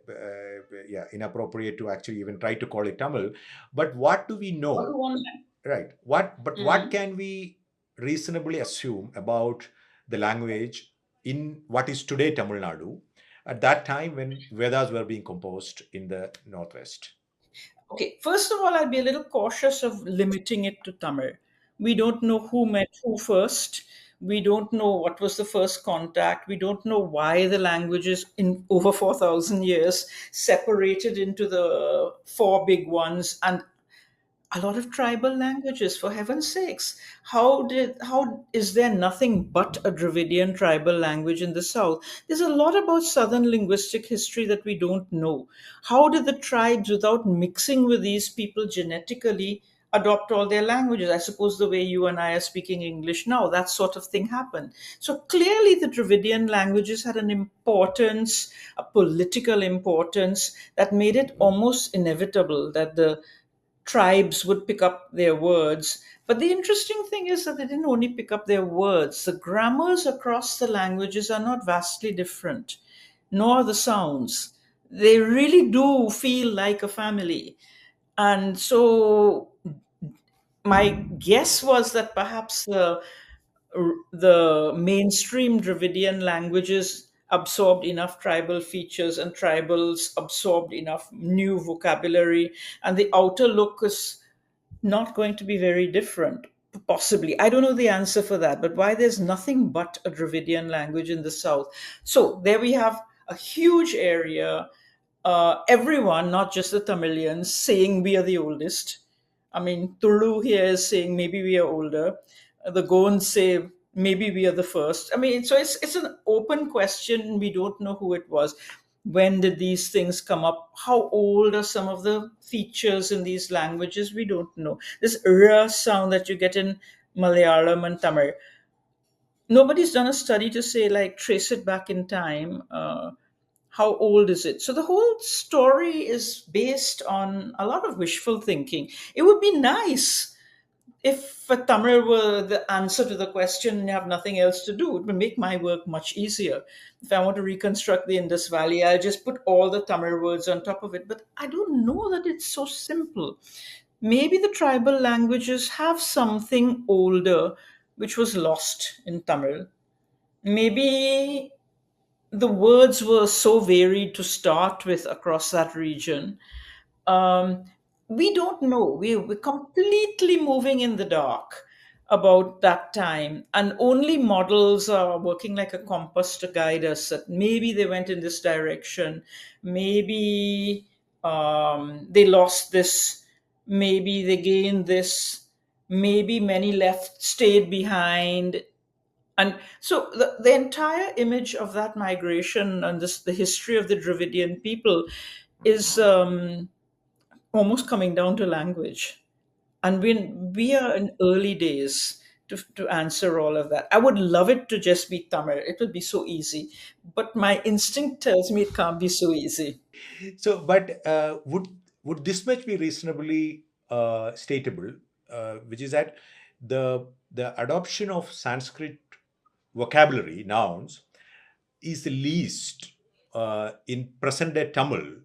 yeah, inappropriate to actually even try to call it Tamil. But what do we know? Right. What Mm. can we reasonably assume about the language in what is today Tamil Nadu at that time when Vedas were being composed in the Northwest? Okay, first of all, I'd be a little cautious of limiting it to Tamil. We don't know who met who first. We don't know what was the first contact. We don't know why the languages in over 4,000 years separated into the four big ones and a lot of tribal languages, for heaven's sakes. How is there nothing but a Dravidian tribal language in the south? There's a lot about southern linguistic history that we don't know. How did the tribes, without mixing with these people genetically, adopt all their languages? I suppose the way you and I are speaking English now, that sort of thing happened. So clearly the Dravidian languages had an importance, a political importance, that made it almost inevitable that the tribes would pick up their words. But the interesting thing is that they didn't only pick up their words, the grammars across the languages are not vastly different, nor the sounds. They really do feel like a family. And so my guess was that perhaps the mainstream Dravidian languages absorbed enough tribal features and tribals absorbed enough new vocabulary, and the outer look is not going to be very different. Possibly. I don't know the answer for that, but why there's nothing but a Dravidian language in the south. So there we have a huge area, everyone, not just the Tamilians, saying we are the oldest. I mean, Tulu here is saying maybe we are older. The Goans say maybe we are the first. I mean, so it's an open question. We don't know who it was. When did these things come up? How old are some of the features in these languages? We don't know. This r sound that you get in Malayalam and Tamil, nobody's done a study to say, like, trace it back in time. How old is it? So the whole story is based on a lot of wishful thinking. It would be nice if Tamil were the answer to the question and you have nothing else to do. It would make my work much easier. If I want to reconstruct the Indus Valley, I'll just put all the Tamil words on top of it. But I don't know that it's so simple. Maybe the tribal languages have something older which was lost in Tamil. Maybe the words were so varied to start with across that region. Um, we don't know. We're completely moving in the dark about that time, and only models are working like a compass to guide us that maybe they went in this direction, maybe they lost this, maybe they gained this, maybe many left, stayed behind. And so the entire image of that migration and this, the history of the Dravidian people is almost coming down to language. And we are in early days to answer all of that. I would love it to just be Tamil. It would be so easy. But my instinct tells me it can't be so easy. So, but would this much be reasonably stateable, which is that the adoption of Sanskrit vocabulary nouns is the least in present day Tamil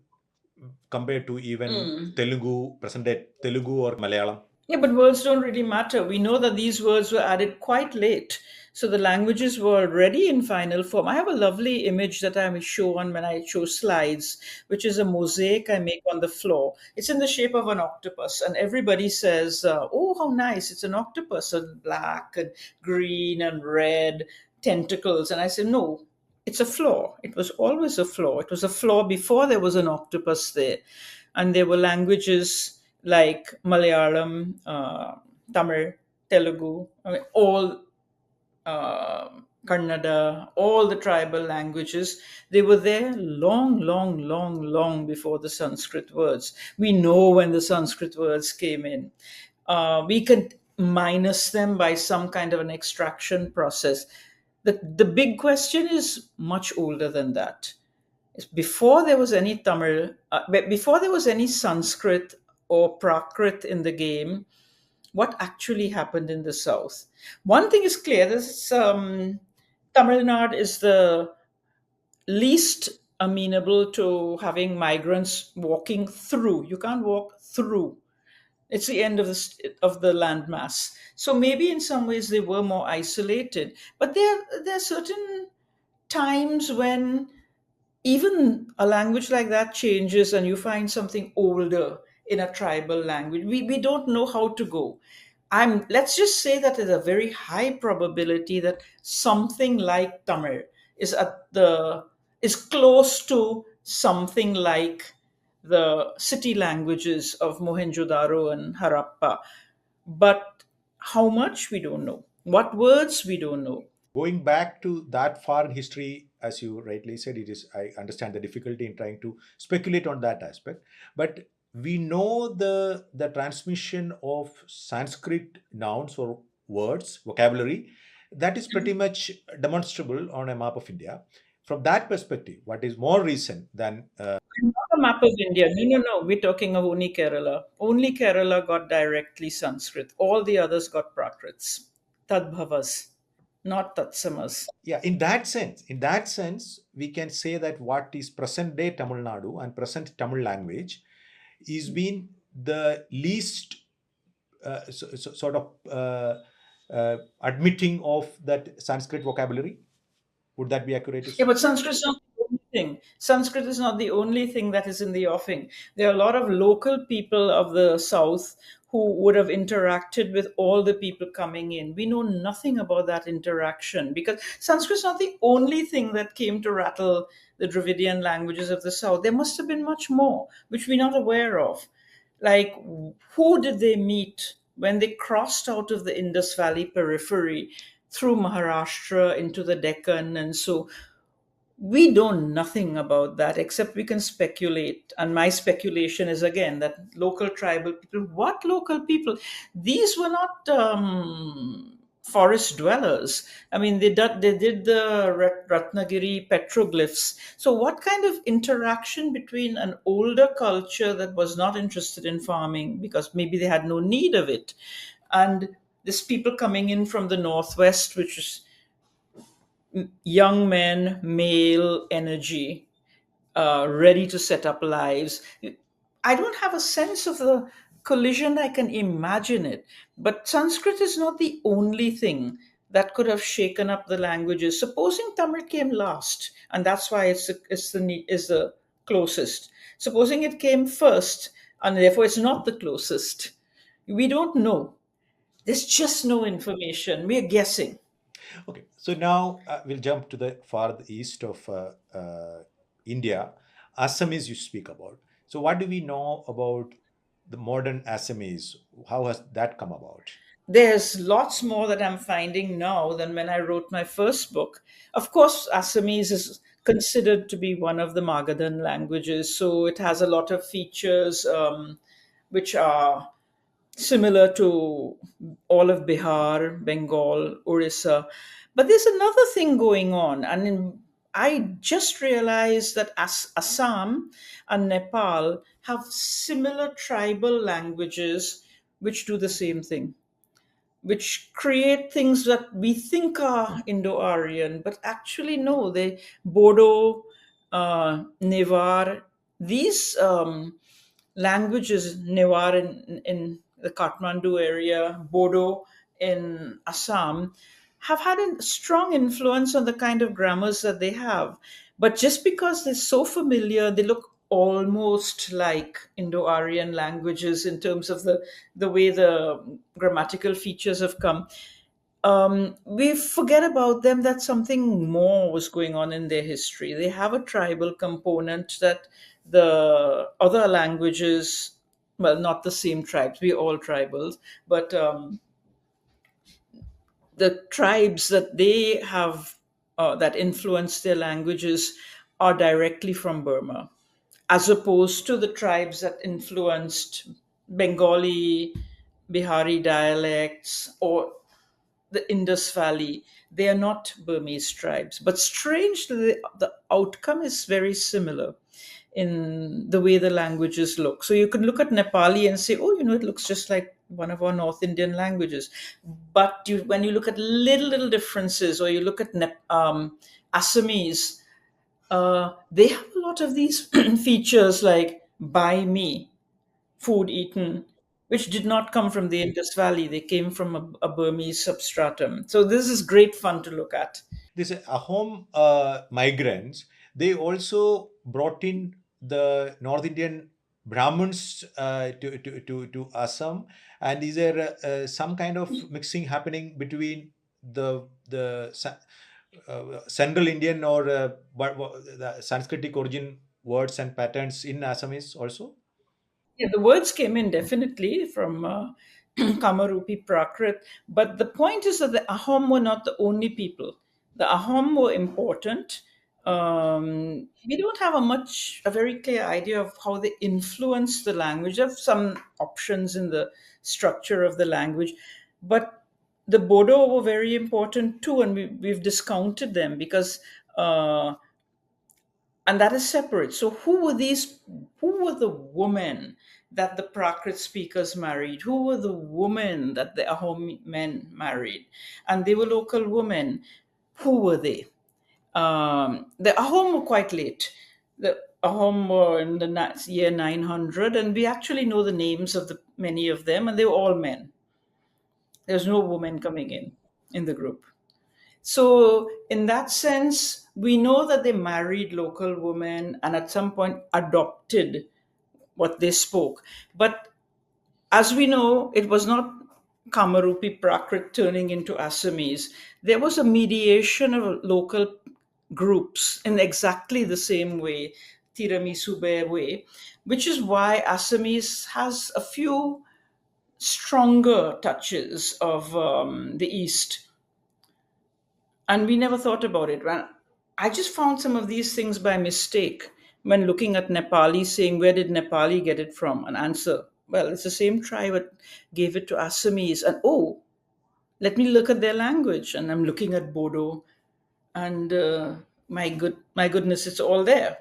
compared to even Mm. Telugu, present day Telugu or Malayalam. Yeah, but words don't really matter. We know that these words were added quite late. So the languages were already in final form. I have a lovely image that I will show on when I show slides, which is a mosaic I make on the floor. It's in the shape of an octopus, and everybody says, "Oh, how nice! It's an octopus, and black and green and red tentacles." And I say, "No, it's a floor. It was always a floor. It was a floor before there was an octopus there." And there were languages like Malayalam, Tamil, Telugu, I mean, all Kannada, all the tribal languages, they were there long, long, long, long before the Sanskrit words. We know when the Sanskrit words came in. We could minus them by some kind of an extraction process. The big question is much older than that. Before there was any Tamil, before there was any Sanskrit or Prakrit in the game, what actually happened in the south? One thing is clear: this Tamil Nadu is the least amenable to having migrants walking through. You can't walk through. It's the end of the landmass. So maybe in some ways they were more isolated. But there are certain times when even a language like that changes and you find something older in a tribal language. We don't know how to go. Let's just say that there's a very high probability that something like Tamil is at the is close to something like the city languages of Mohenjo-daro and Harappa. But how much, we don't know. What words, we don't know. Going back to that far in history, as you rightly said, it is, I understand the difficulty in trying to speculate on that aspect, but we know the transmission of Sanskrit nouns or words, vocabulary, that is pretty much demonstrable on a map of India. From that perspective, what is more recent than I'm not a map of India. No, no, no. We're talking of only Kerala. Only Kerala got directly Sanskrit. All the others got Prakrits, Tadbhavas, not Tatsamas. Yeah, in that sense, we can say that what is present day Tamil Nadu and present Tamil language is been the least sort of admitting of that Sanskrit vocabulary. Would that be accurate to Yeah, say? but Sanskrit is not the only thing. Sanskrit is not the only thing that is in the offing. There are a lot of local people of the south who would have interacted with all the people coming in. We know nothing about that interaction because Sanskrit is not the only thing that came to rattle the Dravidian languages of the south. There must have been much more, which we're not aware of. Like, who did they meet when they crossed out of the Indus Valley periphery through Maharashtra into the Deccan? And so we know nothing about that except we can speculate. And my speculation is again that local tribal people, what local people? These were not forest dwellers. I mean, they did the Ratnagiri petroglyphs. So, what kind of interaction between an older culture that was not interested in farming because maybe they had no need of it, and this people coming in from the northwest, which is young men, male energy, ready to set up lives. I don't have a sense of the collision. I can imagine it. But Sanskrit is not the only thing that could have shaken up the languages. Supposing Tamil came last, and that's why it's the closest. Supposing it came first, and therefore it's not the closest. We don't know. There's just no information. We're guessing. Okay, so now we'll jump to the far east of India. Assamese you speak about. So what do we know about the modern Assamese? How has that come about? There's lots more that I'm finding now than when I wrote my first book. Of course, Assamese is considered to be one of the Magadhan languages, so it has a lot of features which are similar to all of Bihar, Bengal, Orissa. But there's another thing going on, and I just realized that Assam and Nepal have similar tribal languages which do the same thing, which create things that we think are Indo-Aryan, but actually no, they Bodo, Nevar, these languages, Newar in the Kathmandu area, Bodo in Assam, have had a strong influence on the kind of grammars that they have. But just because they're so familiar, they look almost like Indo-Aryan languages in terms of the way the grammatical features have come. We forget about them that something more was going on in their history. They have a tribal component that the other languages, well, not the same tribes, we're all tribals, but the tribes that they have that influence their languages are directly from Burma, as opposed to the tribes that influenced Bengali, Bihari dialects, or the Indus Valley. They are not Burmese tribes. But strangely, the outcome is very similar in the way the languages look. So you can look at Nepali and say, oh, it looks just like one of our North Indian languages. But when you look at little differences, or you look at Assamese, they have a lot of these features like by me, food eaten, which did not come from the Indus Valley. They came from a Burmese substratum. So this is great fun to look at. These Ahom migrants, they also brought in the North Indian Brahmins to Assam, and is there some kind of mixing happening between the Central Indian or the Sanskritic origin words and patterns in Assamese also? Yeah, the words came in definitely from Kamarupi Prakrit, but the point is that the Ahom were not the only people. The Ahom were important. We don't have a very clear idea of how they influenced the language. There are some options in the structure of the language, but the Bodo were very important too, and we've discounted them because and that is separate. So who were the women that the Prakrit speakers married? Who were the women that the Ahom men married? And they were local women. Who were they? The Ahom were quite late. The Ahom were in the year 900, and we actually know the names of the many of them, and they were all men. There's no woman coming in the group. So, in that sense, we know that they married local women and at some point adopted what they spoke. But as we know, it was not Kamarupi Prakrit turning into Assamese. There was a mediation of local groups in exactly the same way, Tiramisu way, which is why Assamese has a few stronger touches of the East, and we never thought about it. Well, I just found some of these things by mistake when looking at Nepali, saying, where did Nepali get it from? An answer. Well, it's the same tribe that gave it to Assamese. And oh, let me look at their language. And I'm looking at Bodo, and my goodness, it's all there.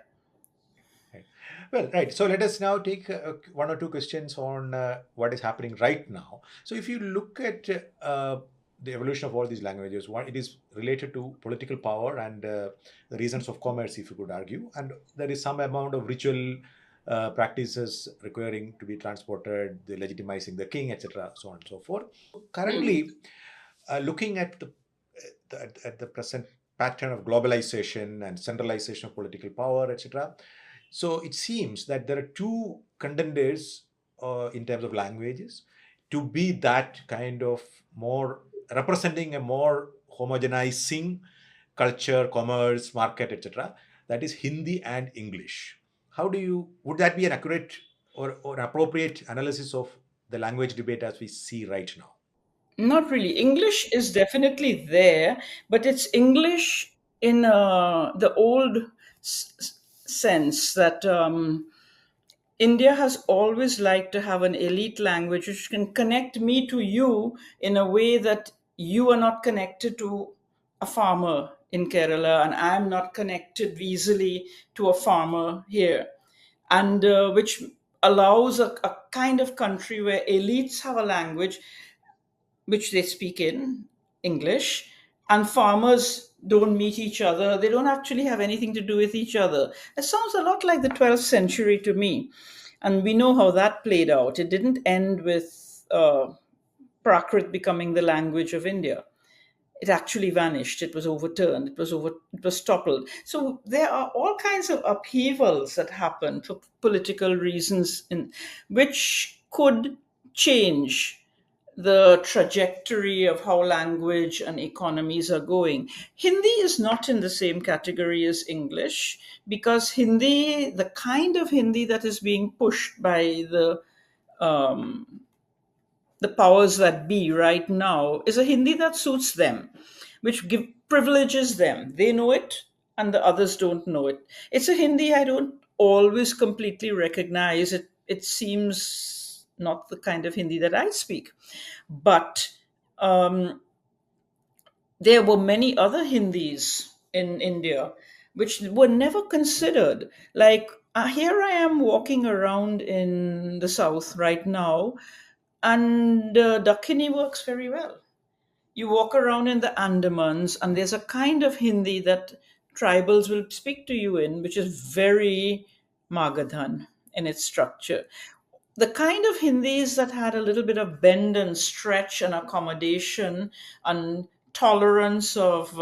Right. Well, right. So let us now take one or two questions on what is happening right now. So if you look at the evolution of all these languages, one, it is related to political power and the reasons of commerce, if you could argue, and there is some amount of ritual practices requiring to be transported, the legitimizing the king, etc., so on and so forth. Currently, looking at at the present pattern of globalization and centralization of political power, etc., so it seems that there are two contenders in terms of languages to be that kind of more representing a more homogenizing culture, commerce, market, etc. That is Hindi and English. How do you, would that be an accurate or appropriate analysis of the language debate as we see right now? Not really. English is definitely there, but it's English in the old sense that India has always liked to have an elite language which can connect me to you in a way that you are not connected to a farmer in Kerala, and I'm not connected easily to a farmer here, and which allows a kind of country where elites have a language which they speak in English, and farmers don't meet each other. They don't actually have anything to do with each other. It sounds a lot like the 12th century to me. And we know how that played out. It didn't end with Prakrit becoming the language of India. It actually vanished. It was overturned. It was toppled. So there are all kinds of upheavals that happen for political reasons, which could change the trajectory of how language and economies are going. Hindi is not in the same category as English, because Hindi, the kind of Hindi that is being pushed by um, the powers that be right now, is a Hindi that suits them, which privileges them. They know it, and the others don't know it. It's a Hindi I don't always completely recognize. It seems not the kind of Hindi that I speak. But um, there were many other Hindis in India which were never considered. Like here I am walking around in the south right now, and Dakhini works very well. You walk around in the Andamans, and there's a kind of Hindi that tribals will speak to you in, which is very Magadhan in its structure. The kind of Hindis that had a little bit of bend and stretch and accommodation and tolerance of,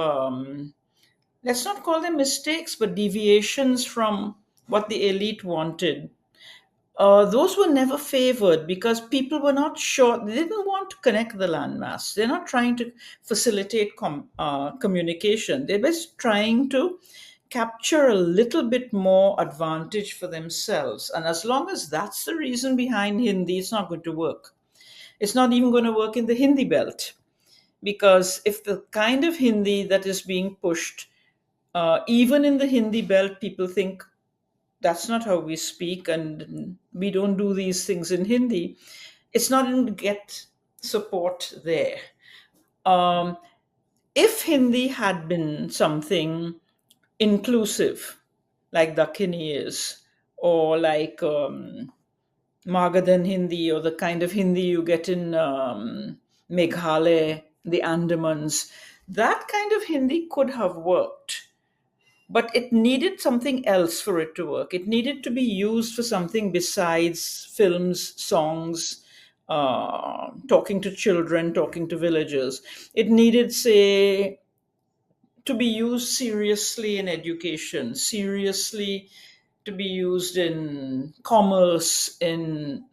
let's not call them mistakes, but deviations from what the elite wanted. Those were never favored because people were not sure. They didn't want to connect the landmass. They're not trying to facilitate communication. They're just trying to capture a little bit more advantage for themselves. And as long as that's the reason behind Hindi, it's not going to work. It's not even going to work in the Hindi belt. Because if the kind of Hindi that is being pushed, even in the Hindi belt, people think that's not how we speak and we don't do these things in Hindi, it's not going to get support there. Um, if Hindi had been something inclusive, like Dakhini is, or like Magadhan Hindi, or the kind of Hindi you get in Meghalaya, the Andamans. That kind of Hindi could have worked, but it needed something else for it to work. It needed to be used for something besides films, songs, talking to children, talking to villagers. It needed, say, to be used seriously in education, seriously to be used in commerce, in,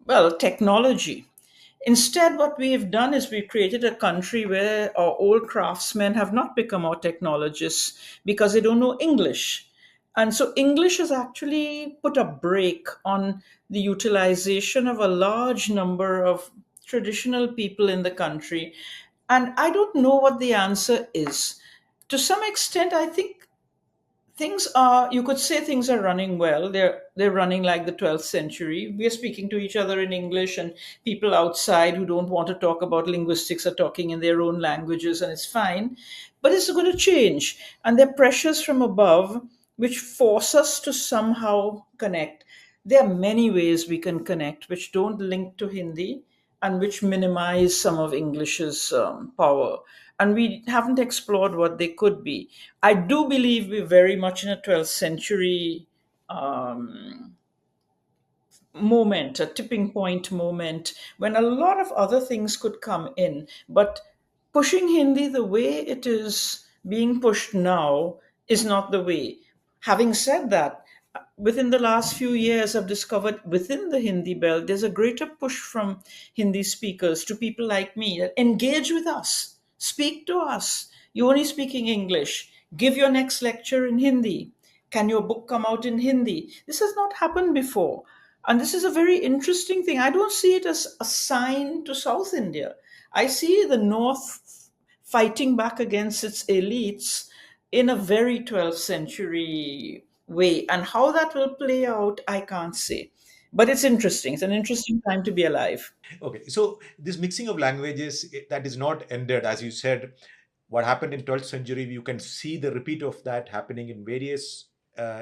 well, technology. Instead, what we have done is we've created a country where our old craftsmen have not become our technologists because they don't know English. And so English has actually put a brake on the utilization of a large number of traditional people in the country. And I don't know what the answer is. To some extent, I think things are, you could say things are running well. They're running like the 12th century. We are speaking to each other in English, and people outside who don't want to talk about linguistics are talking in their own languages, and it's fine. But it's going to change, and there are pressures from above which force us to somehow connect. There are many ways we can connect which don't link to Hindi and which minimize some of English's power. And we haven't explored what they could be. I do believe we're very much in a 12th century um, moment, a tipping point moment, when a lot of other things could come in. But pushing Hindi the way it is being pushed now is not the way. Having said that, within the last few years, I've discovered within the Hindi belt, there's a greater push from Hindi speakers to people like me that engage with us, speak to us. You're only speaking English. Give your next lecture in Hindi. Can your book come out in Hindi? This has not happened before. And this is a very interesting thing. I don't see it as a sign to South India. I see the North fighting back against its elites in a very 12th century way. And how that will play out, I can't say. But it's interesting. It's an interesting time to be alive. Okay, so this mixing of languages that is not ended, as you said, what happened in 12th century, you can see the repeat of that happening in various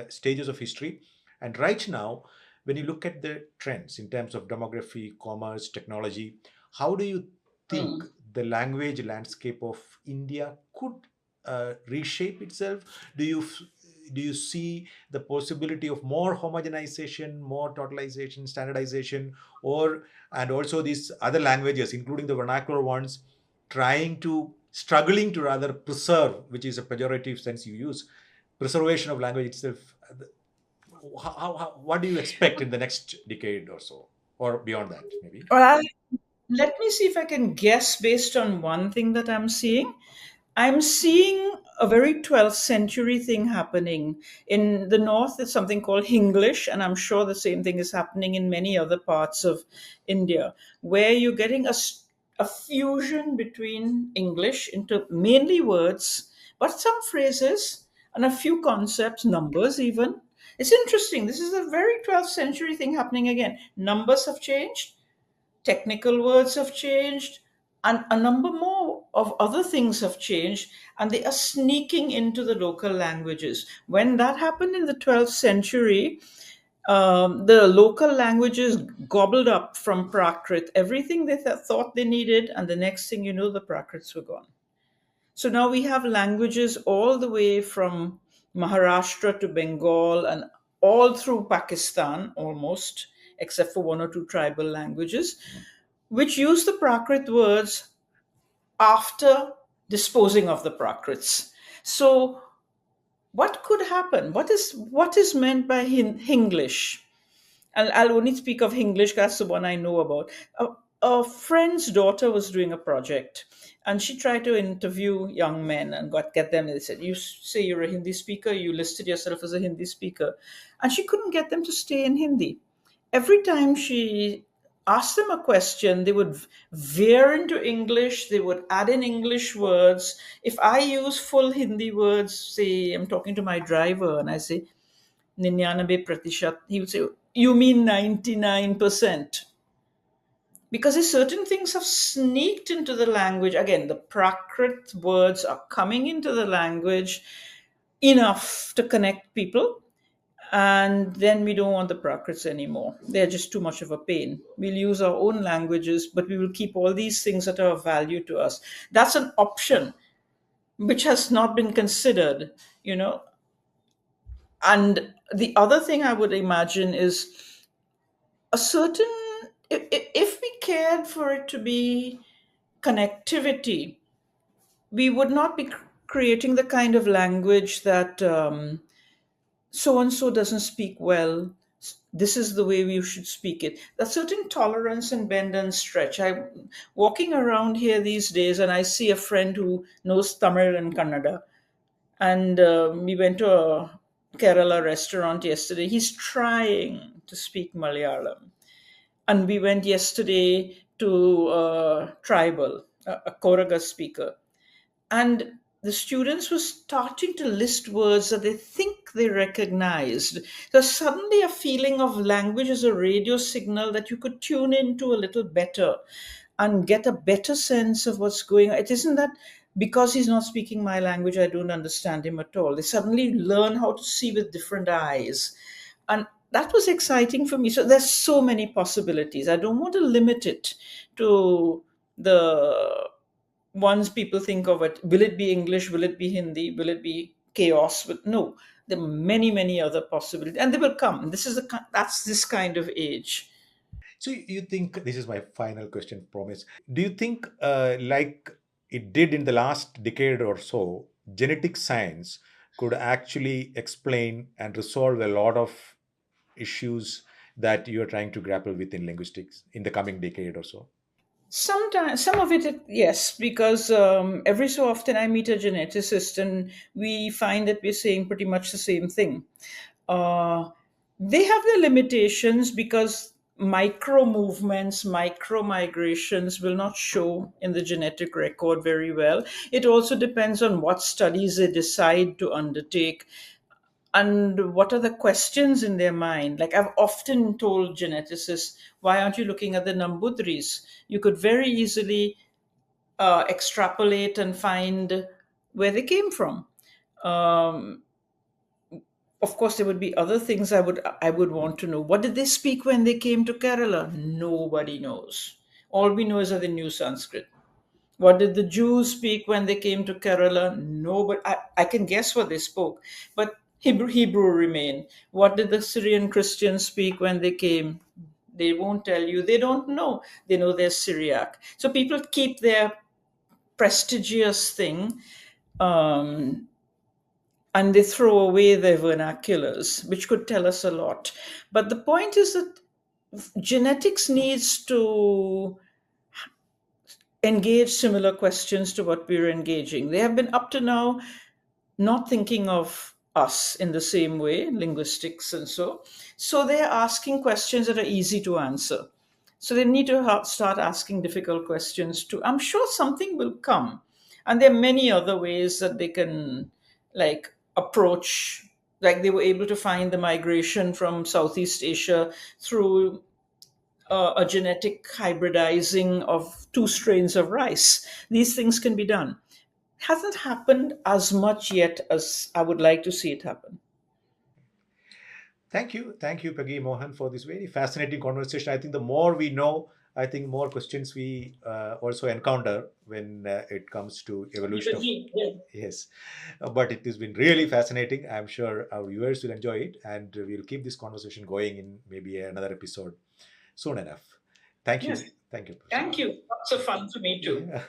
stages of history. And right now, when you look at the trends in terms of demography, commerce, technology, how do you think Mm. the language landscape of India could reshape itself? Do you do you see the possibility of more homogenization, more totalization, standardization, or and also these other languages, including the vernacular ones, trying to struggling to rather preserve, which is a pejorative sense you use, preservation of language itself. What do you expect in the next decade or so, or beyond that, maybe? Well, let me see if I can guess based on one thing that I'm seeing. I'm seeing a very 12th century thing happening. In the north, it's something called Hinglish, and I'm sure the same thing is happening in many other parts of India, where you're getting a fusion between English into mainly words, but some phrases and a few concepts, numbers even. It's interesting. This is a very 12th century thing happening again. Numbers have changed, technical words have changed, and a number more of other things have changed, and they are sneaking into the local languages. When that happened in the 12th century, the local languages gobbled up from Prakrit everything they thought they needed, and the next thing you know, the Prakrits were gone. So now we have languages all the way from Maharashtra to Bengal and all through Pakistan almost, except for one or two tribal languages, which use the Prakrit words after disposing of the Prakrits. So, what could happen? What is meant by Hinglish? And I'll only speak of Hinglish, that's the one I know about. A friend's daughter was doing a project, and she tried to interview young men and get them. They said, "You say you're a Hindi speaker. You listed yourself as a Hindi speaker," and she couldn't get them to stay in Hindi. Every time she asked them a question, they would veer into English, they would add in English words. If I use full Hindi words, say I'm talking to my driver and I say 99 pratishat, he would say, "You mean 99%?" Because there's certain things have sneaked into the language. Again, the Prakrit words are coming into the language enough to connect people. And then we don't want the Prakrits anymore. They're just too much of a pain. We'll use our own languages, but we will keep all these things that are of value to us. That's an option which has not been considered, you know. And the other thing I would imagine is a certain, if we cared for it to be connectivity, we would not be creating the kind of language that so and so doesn't speak well. This is the way we should speak it. There's certain tolerance and bend and stretch. I'm walking around here these days and I see a friend who knows Tamil and Kannada. And we went to a Kerala restaurant yesterday. He's trying to speak Malayalam. And we went yesterday to Tribal, a Koraga speaker. And the students were starting to list words that they think they recognized. There's suddenly a feeling of language as a radio signal that you could tune into a little better and get a better sense of what's going on. It isn't that because he's not speaking my language, I don't understand him at all. They suddenly learn how to see with different eyes. And that was exciting for me. So there's so many possibilities. I don't want to limit it to the ones people think of it. Will it be English? Will it be Hindi? Will it be chaos? But no, there are many, many other possibilities, and they will come. That's this kind of age. So you think, this is my final question, promise. Do you think, like it did in the last decade or so, genetic science could actually explain and resolve a lot of issues that you are trying to grapple with in linguistics in the coming decade or so? Sometimes, some of it, yes, because every so often I meet a geneticist and we find that we're saying pretty much the same thing. Uh, they have their limitations because micro movements, micro migrations will not show in the genetic record very well. It also depends on what studies they decide to undertake and what are the questions in their mind. Like I've often told geneticists, why aren't you looking at the Nambudris? You could very easily extrapolate and find where they came from. Um, of course, there would be other things I would want to know. What did they speak when they came to Kerala? Nobody knows. All we know is that they knew Sanskrit. What did the Jews speak when they came to Kerala? No, but I can guess what they spoke. But Hebrew remain. What did the Syrian Christians speak when they came? They won't tell you. They don't know. They know they're Syriac. So people keep their prestigious thing, um, and they throw away their vernaculars, which could tell us a lot. But the point is that genetics needs to engage similar questions to what we're engaging. They have been up to now not thinking of us in the same way, linguistics and so. So they're asking questions that are easy to answer. So they need to start asking difficult questions too. I'm sure something will come. And there are many other ways that they can like approach, like they were able to find the migration from Southeast Asia through a genetic hybridizing of two strains of rice. These things can be done. Hasn't happened as much yet as I would like to see it happen. Thank you, Peggy Mohan, for this very fascinating conversation. I think the more we know, I think more questions we also encounter when it comes to evolution of. Yes, but it has been really fascinating. I'm sure our viewers will enjoy it, and we'll keep this conversation going in maybe another episode soon enough. Thank Yes. you. Thank you, Professor Thank Mohan. you. Lots of fun for me too. Yeah.